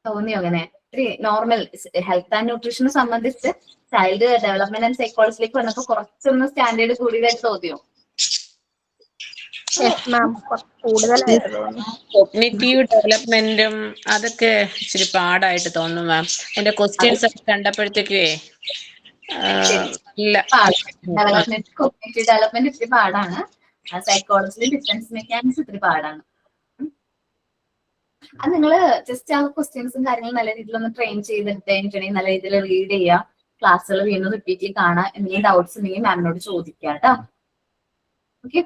തോന്നിയോ അങ്ങനെ? ഇത്തിരി നോർമൽ ഹെൽത്ത് ആൻഡ് ന്യൂട്രീഷനെ സംബന്ധിച്ച് ചൈൽഡ് ഡെവലപ്മെന്റ് ആൻഡ് സൈക്കോളജിയിലേക്ക് വന്നപ്പോ കുറച്ചൊന്ന് സ്റ്റാൻഡേർഡ് കൂടിയതായിട്ട് തോന്നിയോ? മാം കൂടുതലായിട്ട് കോഗ്നിറ്റീവ് ഡെവലപ്മെന്റും അതൊക്കെ ഇച്ചിരി പാടായിട്ട് തോന്നുന്നു മാം. എന്റെ ക്വസ്റ്റ്യൻസ് ഒക്കെ കണ്ടപ്പോഴത്തേക്കേ ഇല്ല. ഡെവലപ്മെന്റ് കോഗ്നിറ്റീവ് ഡെവലപ്മെന്റ് ഇത്തിരി പാടാണ്. സൈക്കോളജിയിൽ ഡിഫറൻസ് മെക്കാനിക്സ് ഇത്തിരി പാടാണ്. അത് നിങ്ങള് ജസ്റ്റ് ആ ക്വസ്റ്റ്യൻസും കാര്യങ്ങളും നല്ല രീതിയിൽ ഒന്ന് ട്രെയിൻ ചെയ്തിട്ടുണ്ടെങ്കിൽ നല്ല രീതിയിൽ റീഡ് ചെയ്യുക, ക്ലാസ്സുകൾ വീണ്ടും റിപ്പീറ്റ്ലി കാണുക, എന്തെങ്കിലും ഡൗട്ട്സ് ഉണ്ടെങ്കിൽ മാമിനോട് ചോദിക്കുക കേട്ടോ. ഓക്കെ,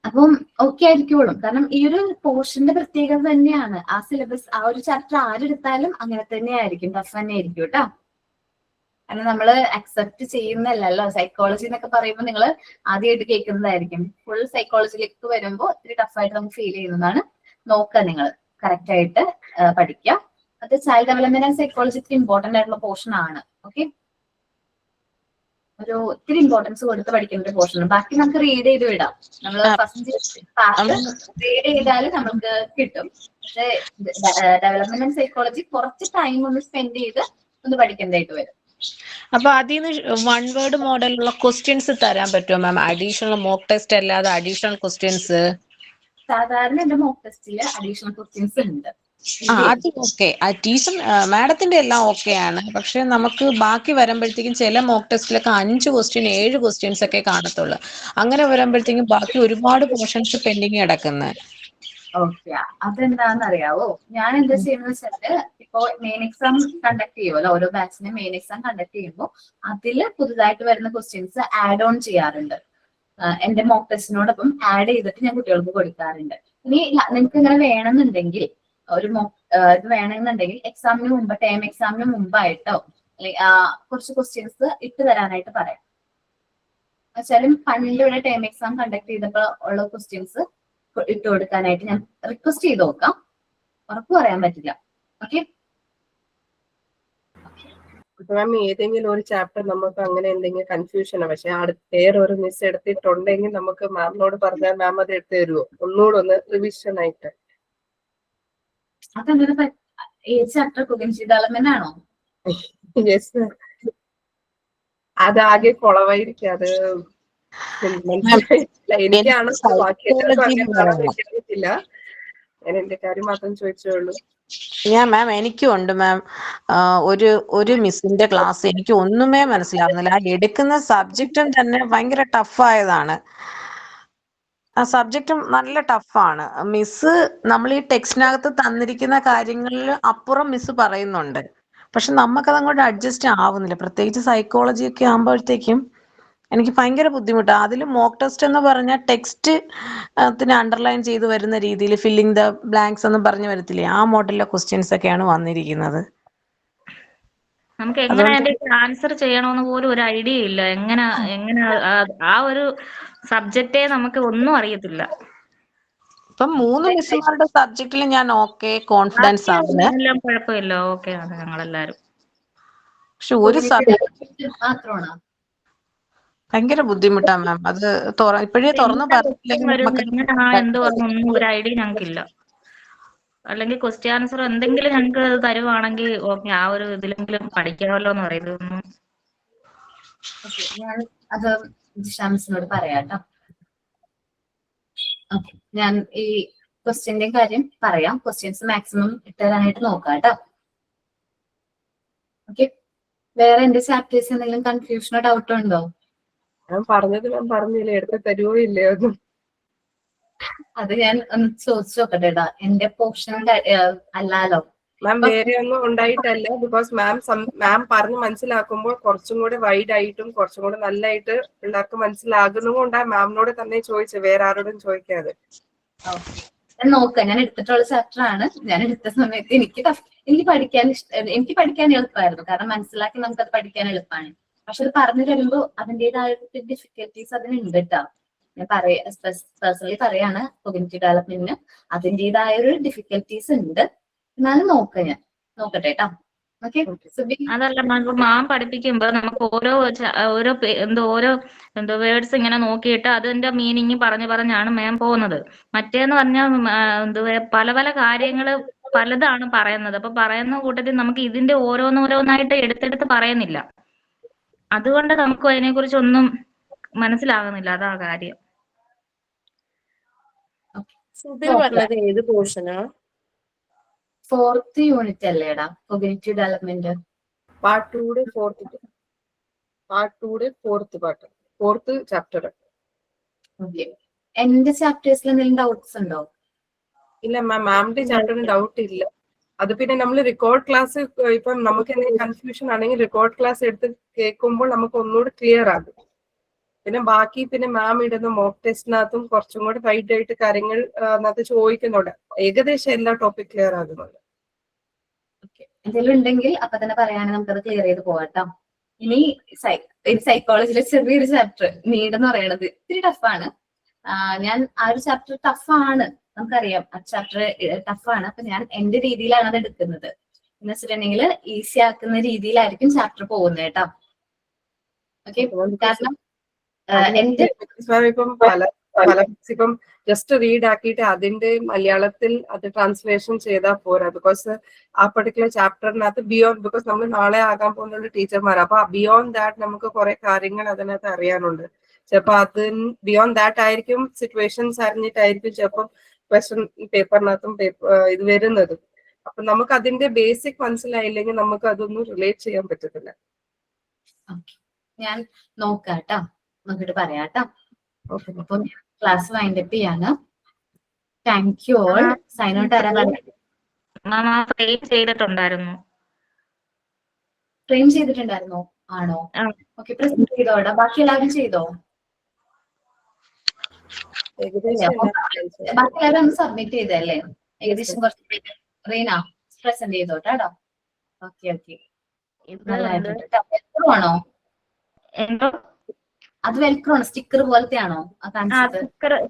അപ്പം ഓക്കെ ആയിരിക്കുള്ളൂ. കാരണം ഈ ഒരു പോർഷന്റെ പ്രത്യേകത തന്നെയാണ്. ആ സിലബസ് ആ ഒരു ചാപ്റ്റർ ആരെടുത്താലും അങ്ങനെ തന്നെ ആയിരിക്കും, ടഫ് തന്നെ ആയിരിക്കും കേട്ടോ. കാരണം നമ്മള് അക്സെപ്റ്റ് ചെയ്യുന്നല്ലോ സൈക്കോളജി എന്നൊക്കെ പറയുമ്പോൾ നിങ്ങൾ ആദ്യമായിട്ട് കേൾക്കുന്നതായിരിക്കും. ഫുൾ സൈക്കോളജിയിലേക്ക് വരുമ്പോൾ ഇത്തിരി ടഫായിട്ട് നമുക്ക് ഫീൽ ചെയ്യുന്നതാണ്. നോക്കുക, നിങ്ങൾ കറക്റ്റ് ആയിട്ട് പഠിക്കുക. അത് ചൈൽഡ് ഡെവലപ്മെന്റ് ആൻഡ് സൈക്കോളജി ഇത്തിരി ഇമ്പോർട്ടന്റ് ആയിട്ടുള്ള പോർഷൻ ആണ്. ഓക്കെ, ഒരു ഇത്തിരി ഇമ്പോർട്ടൻസ് കൊടുത്ത് പഠിക്കുന്ന ഒരു പോർഷൻ. ബാക്കി നമുക്ക് റീഡ് ചെയ്ത് വിടാം. നമ്മൾ ഫസ്റ്റ് പാർട്ട് റീഡ് ചെയ്താൽ നമുക്ക് കിട്ടും. പക്ഷെ ഡെവലപ്മെന്റ് ആൻഡ് സൈക്കോളജി കുറച്ച് ടൈം ഒന്ന് സ്പെൻഡ് ചെയ്ത് ഒന്ന് പഠിക്കേണ്ടതായിട്ട് വരും. അപ്പൊ അതിന് 1 വേർഡ് മോഡലുള്ള ക്വസ്റ്റ്യൻസ് തരാൻ പറ്റുമോ മാം? അഡീഷണൽ മോക്ക് ടെസ്റ്റ് അല്ലാതെ അഡീഷണൽ ക്വസ്റ്റ്യൻസ്? സാധാരണ എന്റെ മോക്ക് ടെസ്റ്റില് അഡീഷണൽ ക്വസ്റ്റ്യൻസ് ഉണ്ട്. അത് ഓക്കെ, ടീച്ചർ മാഡത്തിന്റെ എല്ലാം ഓക്കെ ആണ്. പക്ഷെ നമുക്ക് ബാക്കി വരുമ്പോഴത്തേക്കും ചില മോക്ക് ടെസ്റ്റിലൊക്കെ 5 ക്വസ്റ്റ്യൻ 7 ക്വസ്റ്റ്യൻസ് ഒക്കെ കാണത്തുള്ളൂ. അങ്ങനെ വരുമ്പോഴത്തേക്കും ബാക്കി ഒരുപാട് പോർഷൻസ് പെൻഡിങ് കിടക്കുന്നത്. ഓക്കെ, അതെന്താണെന്ന് അറിയാവോ? ഞാൻ എന്താ ചെയ്യുന്നത് വെച്ചാല്, ഇപ്പോ മെയിൻ എക്സാം കണ്ടക്ട് ചെയ്യുമല്ലോ, ഓരോ ബാച്ചിന് മെയിൻ എക്സാം കണ്ടക്ട് ചെയ്യുമ്പോൾ അതില് പുതുതായിട്ട് വരുന്ന ക്വസ്റ്റ്യൻസ് ആഡ് ഓൺ ചെയ്യാറുണ്ട്. എന്റെ മോക്ക് ടെസ്റ്റിനോടൊപ്പം ആഡ് ചെയ്തിട്ട് ഞാൻ കുട്ടികൾക്ക് കൊടുക്കാറുണ്ട്. ഇനി നിങ്ങൾക്ക് ഇങ്ങനെ വേണമെന്നുണ്ടെങ്കിൽ ഒരു ഇത് വേണമെന്നുണ്ടെങ്കിൽ എക്സാമിന് മുമ്പ്, ടേം എക്സാമിന് മുമ്പായിട്ടോ കുറച്ച് ക്വസ്റ്റ്യൻസ് ഇട്ട് തരാനായിട്ട് പറയാം. വെച്ചാലും പണ്ട് ഇവിടെ ടേം എക്സാം കണ്ടക്ട് ചെയ്തപ്പോൾ ഉള്ള ക്വസ്റ്റ്യൻസ് ഇട്ട് കൊടുക്കാനായിട്ട് ഞാൻ റിക്വസ്റ്റ് ചെയ്ത് നോക്കാം. ഉറപ്പ് പറയാൻ പറ്റില്ല. ഓക്കെ, മാം ഏതെങ്കിലും ഒരു ചാപ്റ്റർ നമുക്ക് അങ്ങനെ എന്തെങ്കിലും കൺഫ്യൂഷനോ പക്ഷെ വേറൊരു മിസ് എടുത്തിട്ടുണ്ടെങ്കിൽ നമുക്ക് മാമിനോട് പറഞ്ഞാൽ മാം അത് എടുത്തു തരുമോ? ഒന്നുകൂടെ ഒന്ന് റിവിഷൻ ആയിട്ട്. അതെന്താ ഏത് ചാപ്റ്റർ? കോഗ്നിറ്റീവ് ഡെവലപ്മെന്റ് ആണോ? യെസ്, അതാകെ കുളവായിരിക്കും. അത് മനസ്സിലായില്ല. എനിക്കാണ് ബാക്കി എനിക്കറിയത്തില്ല. ഞാൻ എന്റെ കാര്യം മാത്രം ചോദിച്ചോളൂ. മാം എനിക്കും ഉണ്ട് മാം. ഒരു മിസ്സിന്റെ ക്ലാസ് എനിക്ക് ഒന്നുമേ മനസ്സിലാവുന്നില്ല. ആ എടുക്കുന്ന സബ്ജക്റ്റും തന്നെ ഭയങ്കര ടഫായതാണ്. ആ സബ്ജക്റ്റും നല്ല ടഫാണ്. മിസ് നമ്മൾ ഈ ടെക്സ്റ്റിനകത്ത് തന്നിരിക്കുന്ന കാര്യങ്ങളിൽ അപ്പുറം മിസ് പറയുന്നുണ്ട്. പക്ഷെ നമുക്കത് അങ്ങോട്ട് അഡ്ജസ്റ്റ് ആവുന്നില്ല. പ്രത്യേകിച്ച് സൈക്കോളജി ഒക്കെ ആകുമ്പോഴത്തേക്കും എനിക്ക് ഭയങ്കര ബുദ്ധിമുട്ടാണ്. അതിൽ മോക്ക് ടെസ്റ്റ് എന്ന് പറഞ്ഞാൽ ടെക്സ്റ്റ് അണ്ടർലൈൻ ചെയ്ത് വരുന്ന രീതിയിൽ ഫില്ലിംഗ് ദ ബ്ലാങ്ക്സ് എന്ന് പറഞ്ഞു വരത്തില്ലേ, ആ മോഡലിലെ ക്വസ്റ്റ്യൻസ് ഒക്കെയാണ് വന്നിരിക്കുന്നത്. നമുക്ക് എങ്ങനെ അതിന്റെ ആൻസർ ചെയ്യണമെന്ന് പോലും ഒരു ഐഡിയ ഇല്ല. എങ്ങനെ ആ ഒരു സബ്ജക്റ്റേ നമുക്ക് ഒന്നും അറിയത്തില്ല. ഇപ്പം 3 മിസ്സുമാരുടെ സബ്ജക്റ്റിൽ ഞാൻ ഓക്കെ കോൺഫിഡൻസ് ആണ്. എല്ലാം കുഴപ്പമില്ല, ഓക്കെ ആണ് ഞങ്ങളെല്ലാരും. പക്ഷെ ഒരു സബ്ജക്ട് മാത്രമാണോ? ഭയങ്കര ബുദ്ധിമുട്ടാണ് മാം. അത് ഇപ്പോഴേ തുറന്നു എന്തുവാണെന്നൊന്നും ഒരു ഐഡിയ ഞങ്ങൾക്കില്ല. അല്ലെങ്കിൽ ക്വസ്റ്റ്യൻ ആൻസർ എന്തെങ്കിലും ഞങ്ങൾക്ക് തരുവാണെങ്കിൽ ഓക്കെ, ആ ഒരു ഇതിലെങ്കിലും പഠിക്കാമല്ലോ എന്ന് പറയുന്നു. ഞാൻ അത് ജിഷാമിസിനോട് പറയാട്ടോ. ഓക്കെ, ഞാൻ ഈ ക്വസ്റ്റ്യന്റെ കാര്യം പറയാം. ക്വസ്റ്റ്യൻസ് മാക്സിമം ഇട്ടുതരാനായിട്ട് നോക്കാം കേട്ടോ. ഓക്കെ, വേറെ എന്റെ ചാപ്റ്റേഴ്സ് എന്തെങ്കിലും കൺഫ്യൂഷനോ ഡൗട്ടോ ഉണ്ടോ? ഞാൻ പറഞ്ഞത് ഞാൻ പറഞ്ഞില്ലേ, എടുത്ത് തരുവോ ഇല്ലേ ഒന്നും. അത് ഞാൻ ഒന്ന് ചോദിച്ചു നോക്കട്ടെ. എന്റെ പോർഷൻ അല്ലാലോ മാം. വേറെ ഒന്നും ഉണ്ടായിട്ടല്ല. ബിക്കോസ് മാം പറഞ്ഞ് മനസ്സിലാക്കുമ്പോൾ കുറച്ചും കൂടെ വൈഡ് ആയിട്ടും കുറച്ചും കൂടെ നല്ലതായിട്ട് പിള്ളേർക്ക് മനസ്സിലാകുന്നതുകൊണ്ടാണ് മാമിനോട് തന്നെ ചോദിച്ചത്, വേറെ ആരോടും ചോദിക്കാതെ. നോക്കാം, ഞാൻ എടുത്തിട്ടുള്ള ചാപ്റ്റർ ആണ്. ഞാൻ എടുത്ത സമയത്ത് എനിക്ക് പഠിക്കാൻ എളുപ്പമായിരുന്നു. കാരണം മനസ്സിലാക്കി നമുക്കത് പഠിക്കാൻ എളുപ്പമാണ്. പക്ഷെ അത് പറഞ്ഞു തരുമ്പോൾ അതിൻ്റെതായ ഡിഫിക്കൽട്ടീസ് അതിനുണ്ട് കേട്ടോ. ഞാൻ പേഴ്സണലി പറയാണ്, കോഗ്നിറ്റീവ് ഡെവലപ്മെന്റിന് അതിൻ്റെതായ ഒരു ഡിഫിക്കൽട്ടീസ് ഉണ്ട്. എന്നാലും നോക്കട്ടെ കേട്ടോ. ഓക്കെ സുബി? അതല്ല മാം പഠിപ്പിക്കുമ്പോ നമുക്ക് ഓരോ വേർഡ്സ് ഇങ്ങനെ നോക്കിയിട്ട് അതിന്റെ മീനിങ് പറഞ്ഞാണ് മാം പോകുന്നത്. മറ്റേന്ന് പറഞ്ഞാൽ പല പല കാര്യങ്ങള് പലതാണ് പറയുന്നത്. അപ്പൊ പറയുന്ന കൂട്ടത്തിൽ നമുക്ക് ഇതിന്റെ ഓരോന്നോരോന്നായിട്ട് എടുത്തെടുത്ത് പറയുന്നില്ല. അതുകൊണ്ട് നമുക്ക് അതിനെ കുറിച്ച് ഒന്നും മനസ്സിലാകുന്നില്ല. അതാ കാര്യം. സുബിൻ പറഞ്ഞത് ഏത് പോർഷനാ? 4th യൂണിറ്റ് അല്ലേടാ cognitive development? Part 2 4th chapter. Okay. എന്റെ ചാപ്റ്റേഴ്സിൽ എന്തെങ്കിലും ഡൗട്ട്സ് ഉണ്ടോ? ഇല്ല മാമിന്റെ ചാപ്റ്ററിന് ഡൗട്ട് ഇല്ല. അത് പിന്നെ നമ്മൾ റെക്കോർഡ് ക്ലാസ് ഇപ്പം നമുക്ക് എന്തെങ്കിലും കൺഫ്യൂഷൻ ആണെങ്കിൽ റെക്കോർഡ് ക്ലാസ് എടുത്ത് കേൾക്കുമ്പോൾ നമുക്ക് ഒന്നുകൂടി ക്ലിയർ ആകും. പിന്നെ ബാക്കി പിന്നെ മാം ഇടുന്ന മോക്ക് ടെസ്റ്റിനകത്തും കുറച്ചും കൂടി വൈഡ് ആയിട്ട് കാര്യങ്ങൾ അതിനകത്ത് ചോദിക്കുന്നുണ്ട്. ഏകദേശം എല്ലാ ടോപ്പിക് ക്ലിയർ ആകുന്നുണ്ട്. എന്തെങ്കിലും ഉണ്ടെങ്കിൽ അപ്പൊ തന്നെ പറയുകയാണെങ്കിൽ നമുക്കത് ക്ലിയർ ചെയ്ത് പോകട്ടോ. ഇനി സൈക്കോളജിയിലെ ചെറിയൊരു ചാപ്റ്റർ നീഡ് എന്ന് പറയുന്നത് ഇത്തിരി ടഫാണ്. ഞാൻ ആ ഒരു ചാപ്റ്റർ ടഫാണ്, നമുക്കറിയാം ആ ചാപ്റ്റർ ടഫാണ്. അപ്പൊ ഞാൻ എന്റെ രീതിയിലാണ് അത് എടുക്കുന്നത്. എന്ന് വെച്ചിട്ടുണ്ടെങ്കിൽ ഈസി ആക്കുന്ന രീതിയിലായിരിക്കും ചാപ്റ്റർ പോകുന്നത് കേട്ടോ. ഓക്കെ, കാരണം എന്റെ ഇപ്പം ജസ്റ്റ് റീഡ് ആക്കിയിട്ട് അതിന്റെ മലയാളത്തിൽ അത് ട്രാൻസ്ലേഷൻ ചെയ്താൽ പോരാ. ബിക്കോസ് ആ പെർട്ടിക്കുലർ ചാപ്റ്ററിനകത്ത് ബിയോണ്ട്, ബിക്കോസ് നമ്മൾ നാളെ ആകാൻ പോകുന്ന ടീച്ചർമാർ, അപ്പൊ ബിയോണ്ട് ദാറ്റ് നമുക്ക് കുറെ കാര്യങ്ങൾ അതിനകത്ത് അറിയാനുണ്ട്. ചിലപ്പോ അത് ബിയോണ്ട് ദാറ്റ് ആയിരിക്കും, സിറ്റുവേഷൻസ് അറിഞ്ഞിട്ടായിരിക്കും ചിലപ്പോൾ ക്വസ്റ്റ്യൻ പേപ്പറിനകത്തും ഇത് വരുന്നത്. അപ്പൊ നമുക്ക് അതിന്റെ ബേസിക് മനസ്സിലായില്ലെങ്കിൽ നമുക്ക് അതൊന്നും റിലേറ്റ് ചെയ്യാൻ പറ്റത്തില്ല. ഞാൻ നോക്കാട്ടോ, നോക്കിട്ട് പറയാട്ടോ. അപ്പൊ ക്ലാസ് വൈൻഡപ്പ് ചെയ്യാണ്. Thank you all. Sign out ആരാ പറഞ്ഞത്? ചെയ്തിട്ടുണ്ടായിരുന്നു. ട്രെയിൻ ചെയ്തിട്ടുണ്ടായിരുന്നോ? ആണോ? ഓക്കെ, പ്രസന്റ് ചെയ്തോടാ. ബാക്കി എല്ലാവരും ചെയ്തോ? ബാക്കി എല്ലാവരും ഒന്ന് സബ്മിറ്റ് ചെയ്തല്ലേ? ഏകദേശം കുറച്ച് റീന പ്രസന്റ് ചെയ്തോട്ടോ. ഓക്കെ ഓക്കെ, ആണോ? അത് വെൽക്രോ ആണ്, സ്റ്റിക്കർ പോലത്തെ ആണോ കാണിച്ചത്?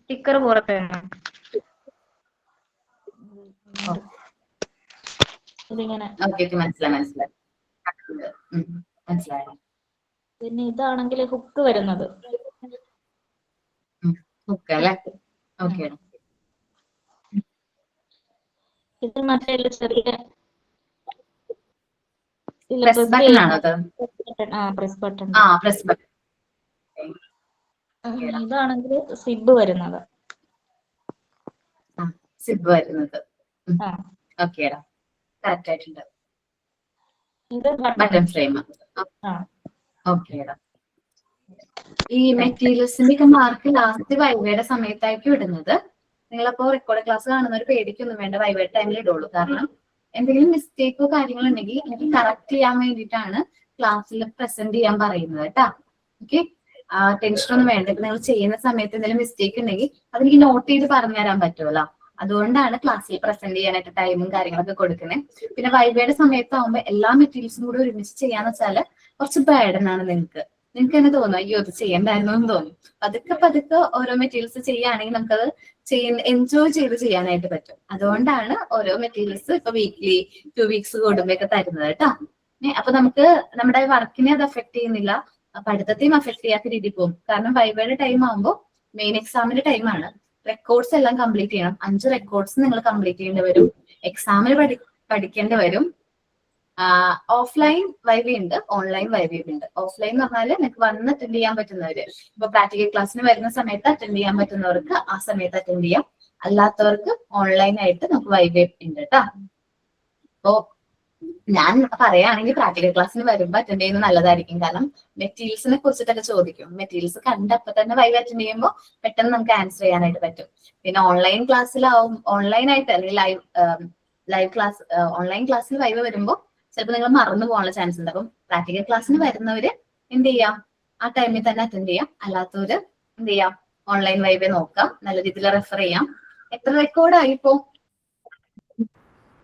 സ്റ്റിക്കർ പോലത്തെ മനസ്സിലായി. പിന്നെ ഇതാണെങ്കിൽ ഹുക്ക് വരുന്നത്. ഹുക്ക് അല്ലേ? ഓക്കെ. ഇത് മറ്റേ ചെറിയ പ്രസ് ബട്ടൺ ആണോ അത്? Press button. Press button. ഇതാണെങ്കിൽ സിബ് വരുന്നത്. സിബ് വരുന്നത്. ഓക്കേടാ, കറക്റ്റ് ആയിട്ടുണ്ട്. ഇത് ബട്ടൺ ഫ്രെയിം. ഓക്കേടാ. ഈ മെറ്റീരിയൽസിന്റെ ഒക്കെ മാർക്ക് ലാസ്റ്റ് വൈവയുടെ സമയത്തായിരിക്കും ഇടുന്നത്. നിങ്ങളപ്പോ റെക്കോർഡ് ക്ലാസ് കാണുന്നവർ പേടിക്കൊന്നും വേണ്ട, വൈവയുടെ ടൈമിൽ ഇടുള്ളൂ. കാരണം എന്തെങ്കിലും മിസ്റ്റേക്കോ കാര്യങ്ങളോ ഉണ്ടെങ്കിൽ എനിക്ക് കറക്റ്റ് ചെയ്യാൻ വേണ്ടിയിട്ടാണ് ക്ലാസ്സിൽ പ്രസന്റ് ചെയ്യാൻ പറയുന്നത് കേട്ടാ. ഓക്കെ, ടെൻഷനൊന്നും വേണ്ട. ഇപ്പൊ നിങ്ങൾ ചെയ്യുന്ന സമയത്ത് എന്തെങ്കിലും മിസ്റ്റേക്ക് ഉണ്ടെങ്കിൽ അതെനിക്ക് നോട്ട് ചെയ്ത് പറഞ്ഞു തരാൻ പറ്റുമല്ലോ. അതുകൊണ്ടാണ് ക്ലാസ്സിൽ പ്രസന്റ് ചെയ്യാനായിട്ട് ടൈമും കാര്യങ്ങളൊക്കെ കൊടുക്കുന്നത്. പിന്നെ വൈവയുടെ സമയത്താവുമ്പോൾ എല്ലാ മെറ്റീരിയൽസും കൂടി ഒരുമിച്ച് ചെയ്യാന്ന് വെച്ചാല് കുറച്ച് ബേർഡൻ ആണ് നിങ്ങൾക്ക് തന്നെ തോന്നും, അയ്യോ അത് ചെയ്യണ്ടായിരുന്നു എന്ന് തോന്നും. പതുക്കെ ഓരോ മെറ്റീരിയൽസ് ചെയ്യുകയാണെങ്കിൽ നമുക്കത് എൻജോയ് ചെയ്ത് ചെയ്യാനായിട്ട് പറ്റും. അതുകൊണ്ടാണ് ഓരോ മെറ്റീരിയൽസ് ഇപ്പൊ വീക്ക്ലി 2 വീക്സ് കൂടുമ്പോഴൊക്കെ തരുന്നത് കേട്ടോ. അപ്പൊ നമുക്ക് നമ്മുടെ വർക്കിനെ അത് അഫക്ട് ചെയ്യുന്നില്ല, പഠിത്തത്തെയും അഫക്ട് ചെയ്യാത്ത രീതിയിൽ പോകും. കാരണം വൈവയുടെ ടൈം ആകുമ്പോൾ മെയിൻ എക്സാമിന്റെ ടൈമാണ്. റെക്കോർഡ്സ് എല്ലാം കംപ്ലീറ്റ് ചെയ്യണം. 5 റെക്കോർഡ്സ് നിങ്ങൾ കംപ്ലീറ്റ് ചെയ്യേണ്ടി വരും. എക്സാമിന് പഠിക്കേണ്ടി വരും. ഓഫ്ലൈൻ വൈവയുണ്ട്, ഓൺലൈൻ വൈവയുണ്ട്. ഓഫ്ലൈൻ എന്ന് പറഞ്ഞാൽ നിങ്ങൾക്ക് വന്ന് അറ്റൻഡ് ചെയ്യാൻ പറ്റുന്നവര്, ഇപ്പൊ പ്രാക്ടിക്കൽ ക്ലാസ്സിന് വരുന്ന സമയത്ത് അറ്റൻഡ് ചെയ്യാൻ പറ്റുന്നവർക്ക് ആ സമയത്ത് അറ്റൻഡ് ചെയ്യാം. അല്ലാത്തവർക്ക് ഓൺലൈൻ ആയിട്ട് നമുക്ക് വൈവ ഉണ്ട് കേട്ടോ. അപ്പോ ഞാൻ പറയുകയാണെങ്കിൽ പ്രാക്ടിക്കൽ ക്ലാസ്സിന് വരുമ്പോൾ അറ്റൻഡ് ചെയ്യുന്നത് നല്ലതായിരിക്കും. കാരണം മെറ്റീരിയൽസിനെ കുറിച്ചിട്ടൊക്കെ ചോദിക്കും. മെറ്റീരിയൽസ് കണ്ടപ്പോൾ തന്നെ വൈവ അറ്റൻഡ് ചെയ്യുമ്പോൾ പെട്ടെന്ന് നമുക്ക് ആൻസർ ചെയ്യാനായിട്ട് പറ്റും. പിന്നെ ഓൺലൈൻ ക്ലാസ്സിലാവും, ഓൺലൈൻ ആയിട്ട് അല്ലെങ്കിൽ ലൈവ് ക്ലാസ്, ഓൺലൈൻ ക്ലാസ്സിൽ വൈവ വരുമ്പോൾ ചിലപ്പോൾ നിങ്ങൾ മറന്നു പോകാനുള്ള ചാൻസ് ഉണ്ട്. അപ്പം പ്രാക്ടിക്കൽ ക്ലാസ്സിന് വരുന്നവര് എന്ത് ചെയ്യാം, ആ ടൈമിൽ തന്നെ അറ്റൻഡ് ചെയ്യാം. അല്ലാത്തവര് എന്ത് ചെയ്യാം, ഓൺലൈൻ വൈവ നോക്കാം, നല്ല രീതിയിൽ റെഫർ ചെയ്യാം. എത്ര റെക്കോർഡായി ഇപ്പോ?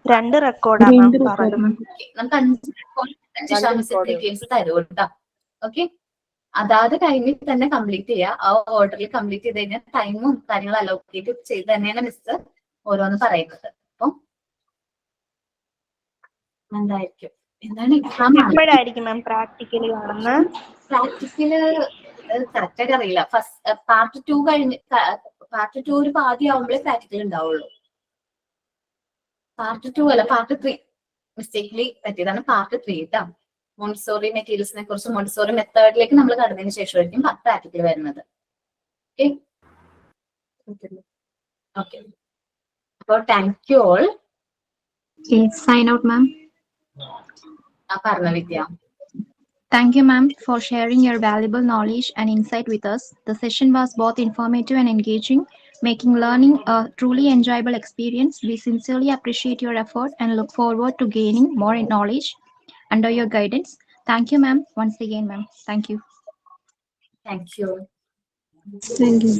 2 റെക്കോർഡാണ് പറഞ്ഞത്. നമുക്ക് 5 ഡീറ്റെയിൽസ് തരും കേട്ടോ. ഓക്കെ, അതാത് ടൈമിൽ തന്നെ കംപ്ലീറ്റ് ചെയ്യുക. ആ ഓർഡറിൽ കംപ്ലീറ്റ് ചെയ്ത് കഴിഞ്ഞാൽ ടൈമും കാര്യങ്ങളും അലോക്കേറ്റ് ചെയ്ത് തന്നെയാണ് മിസ് ഓരോന്ന് പറയുന്നത്. അപ്പം എന്തായിരിക്കും എന്താണ് എക്സാം എപ്പോഴായിരിക്കും മാം പ്രാക്ടിക്കലി കാണുന്നത്? പ്രാക്ടിക്കല് കറക്റ്റ് ആയിട്ട് അറിയില്ല. ഫസ്റ്റ് പാർട്ട് 2 കഴിഞ്ഞ് പാർട്ട് 2 ഒരു പാതി ആവുമ്പോഴേ പ്രാക്ടിക്കൽ ഉണ്ടാവുള്ളൂ. പാർട്ട് 2 അല്ല, പാർട്ട് 3 മിസ്റ്റേക്ക്ലി പറ്റിയതാണ്. പാർട്ട് 3 കേട്ടോ. മോണ്ടിസോറി മെറ്റീരിയൽസിനെ കുറിച്ച്, മോണ്ടിസോറി മെത്തേഡിലേക്ക് നമ്മൾ കടന്നതിന് ശേഷമായിരിക്കും പ്രാക്ടിക്കൽ വരുന്നത്. ഓക്കെ, അപ്പോൾ thank you all. Sign out ma'am. പറഞ്ഞ Vidya. Thank you, ma'am, for sharing your valuable knowledge and insight with us. The session was both informative and engaging, making learning a truly enjoyable experience. We sincerely appreciate your effort and look forward to gaining more knowledge under your guidance. Thank you, ma'am. Once again, ma'am. Thank you. Thank you. Thank you.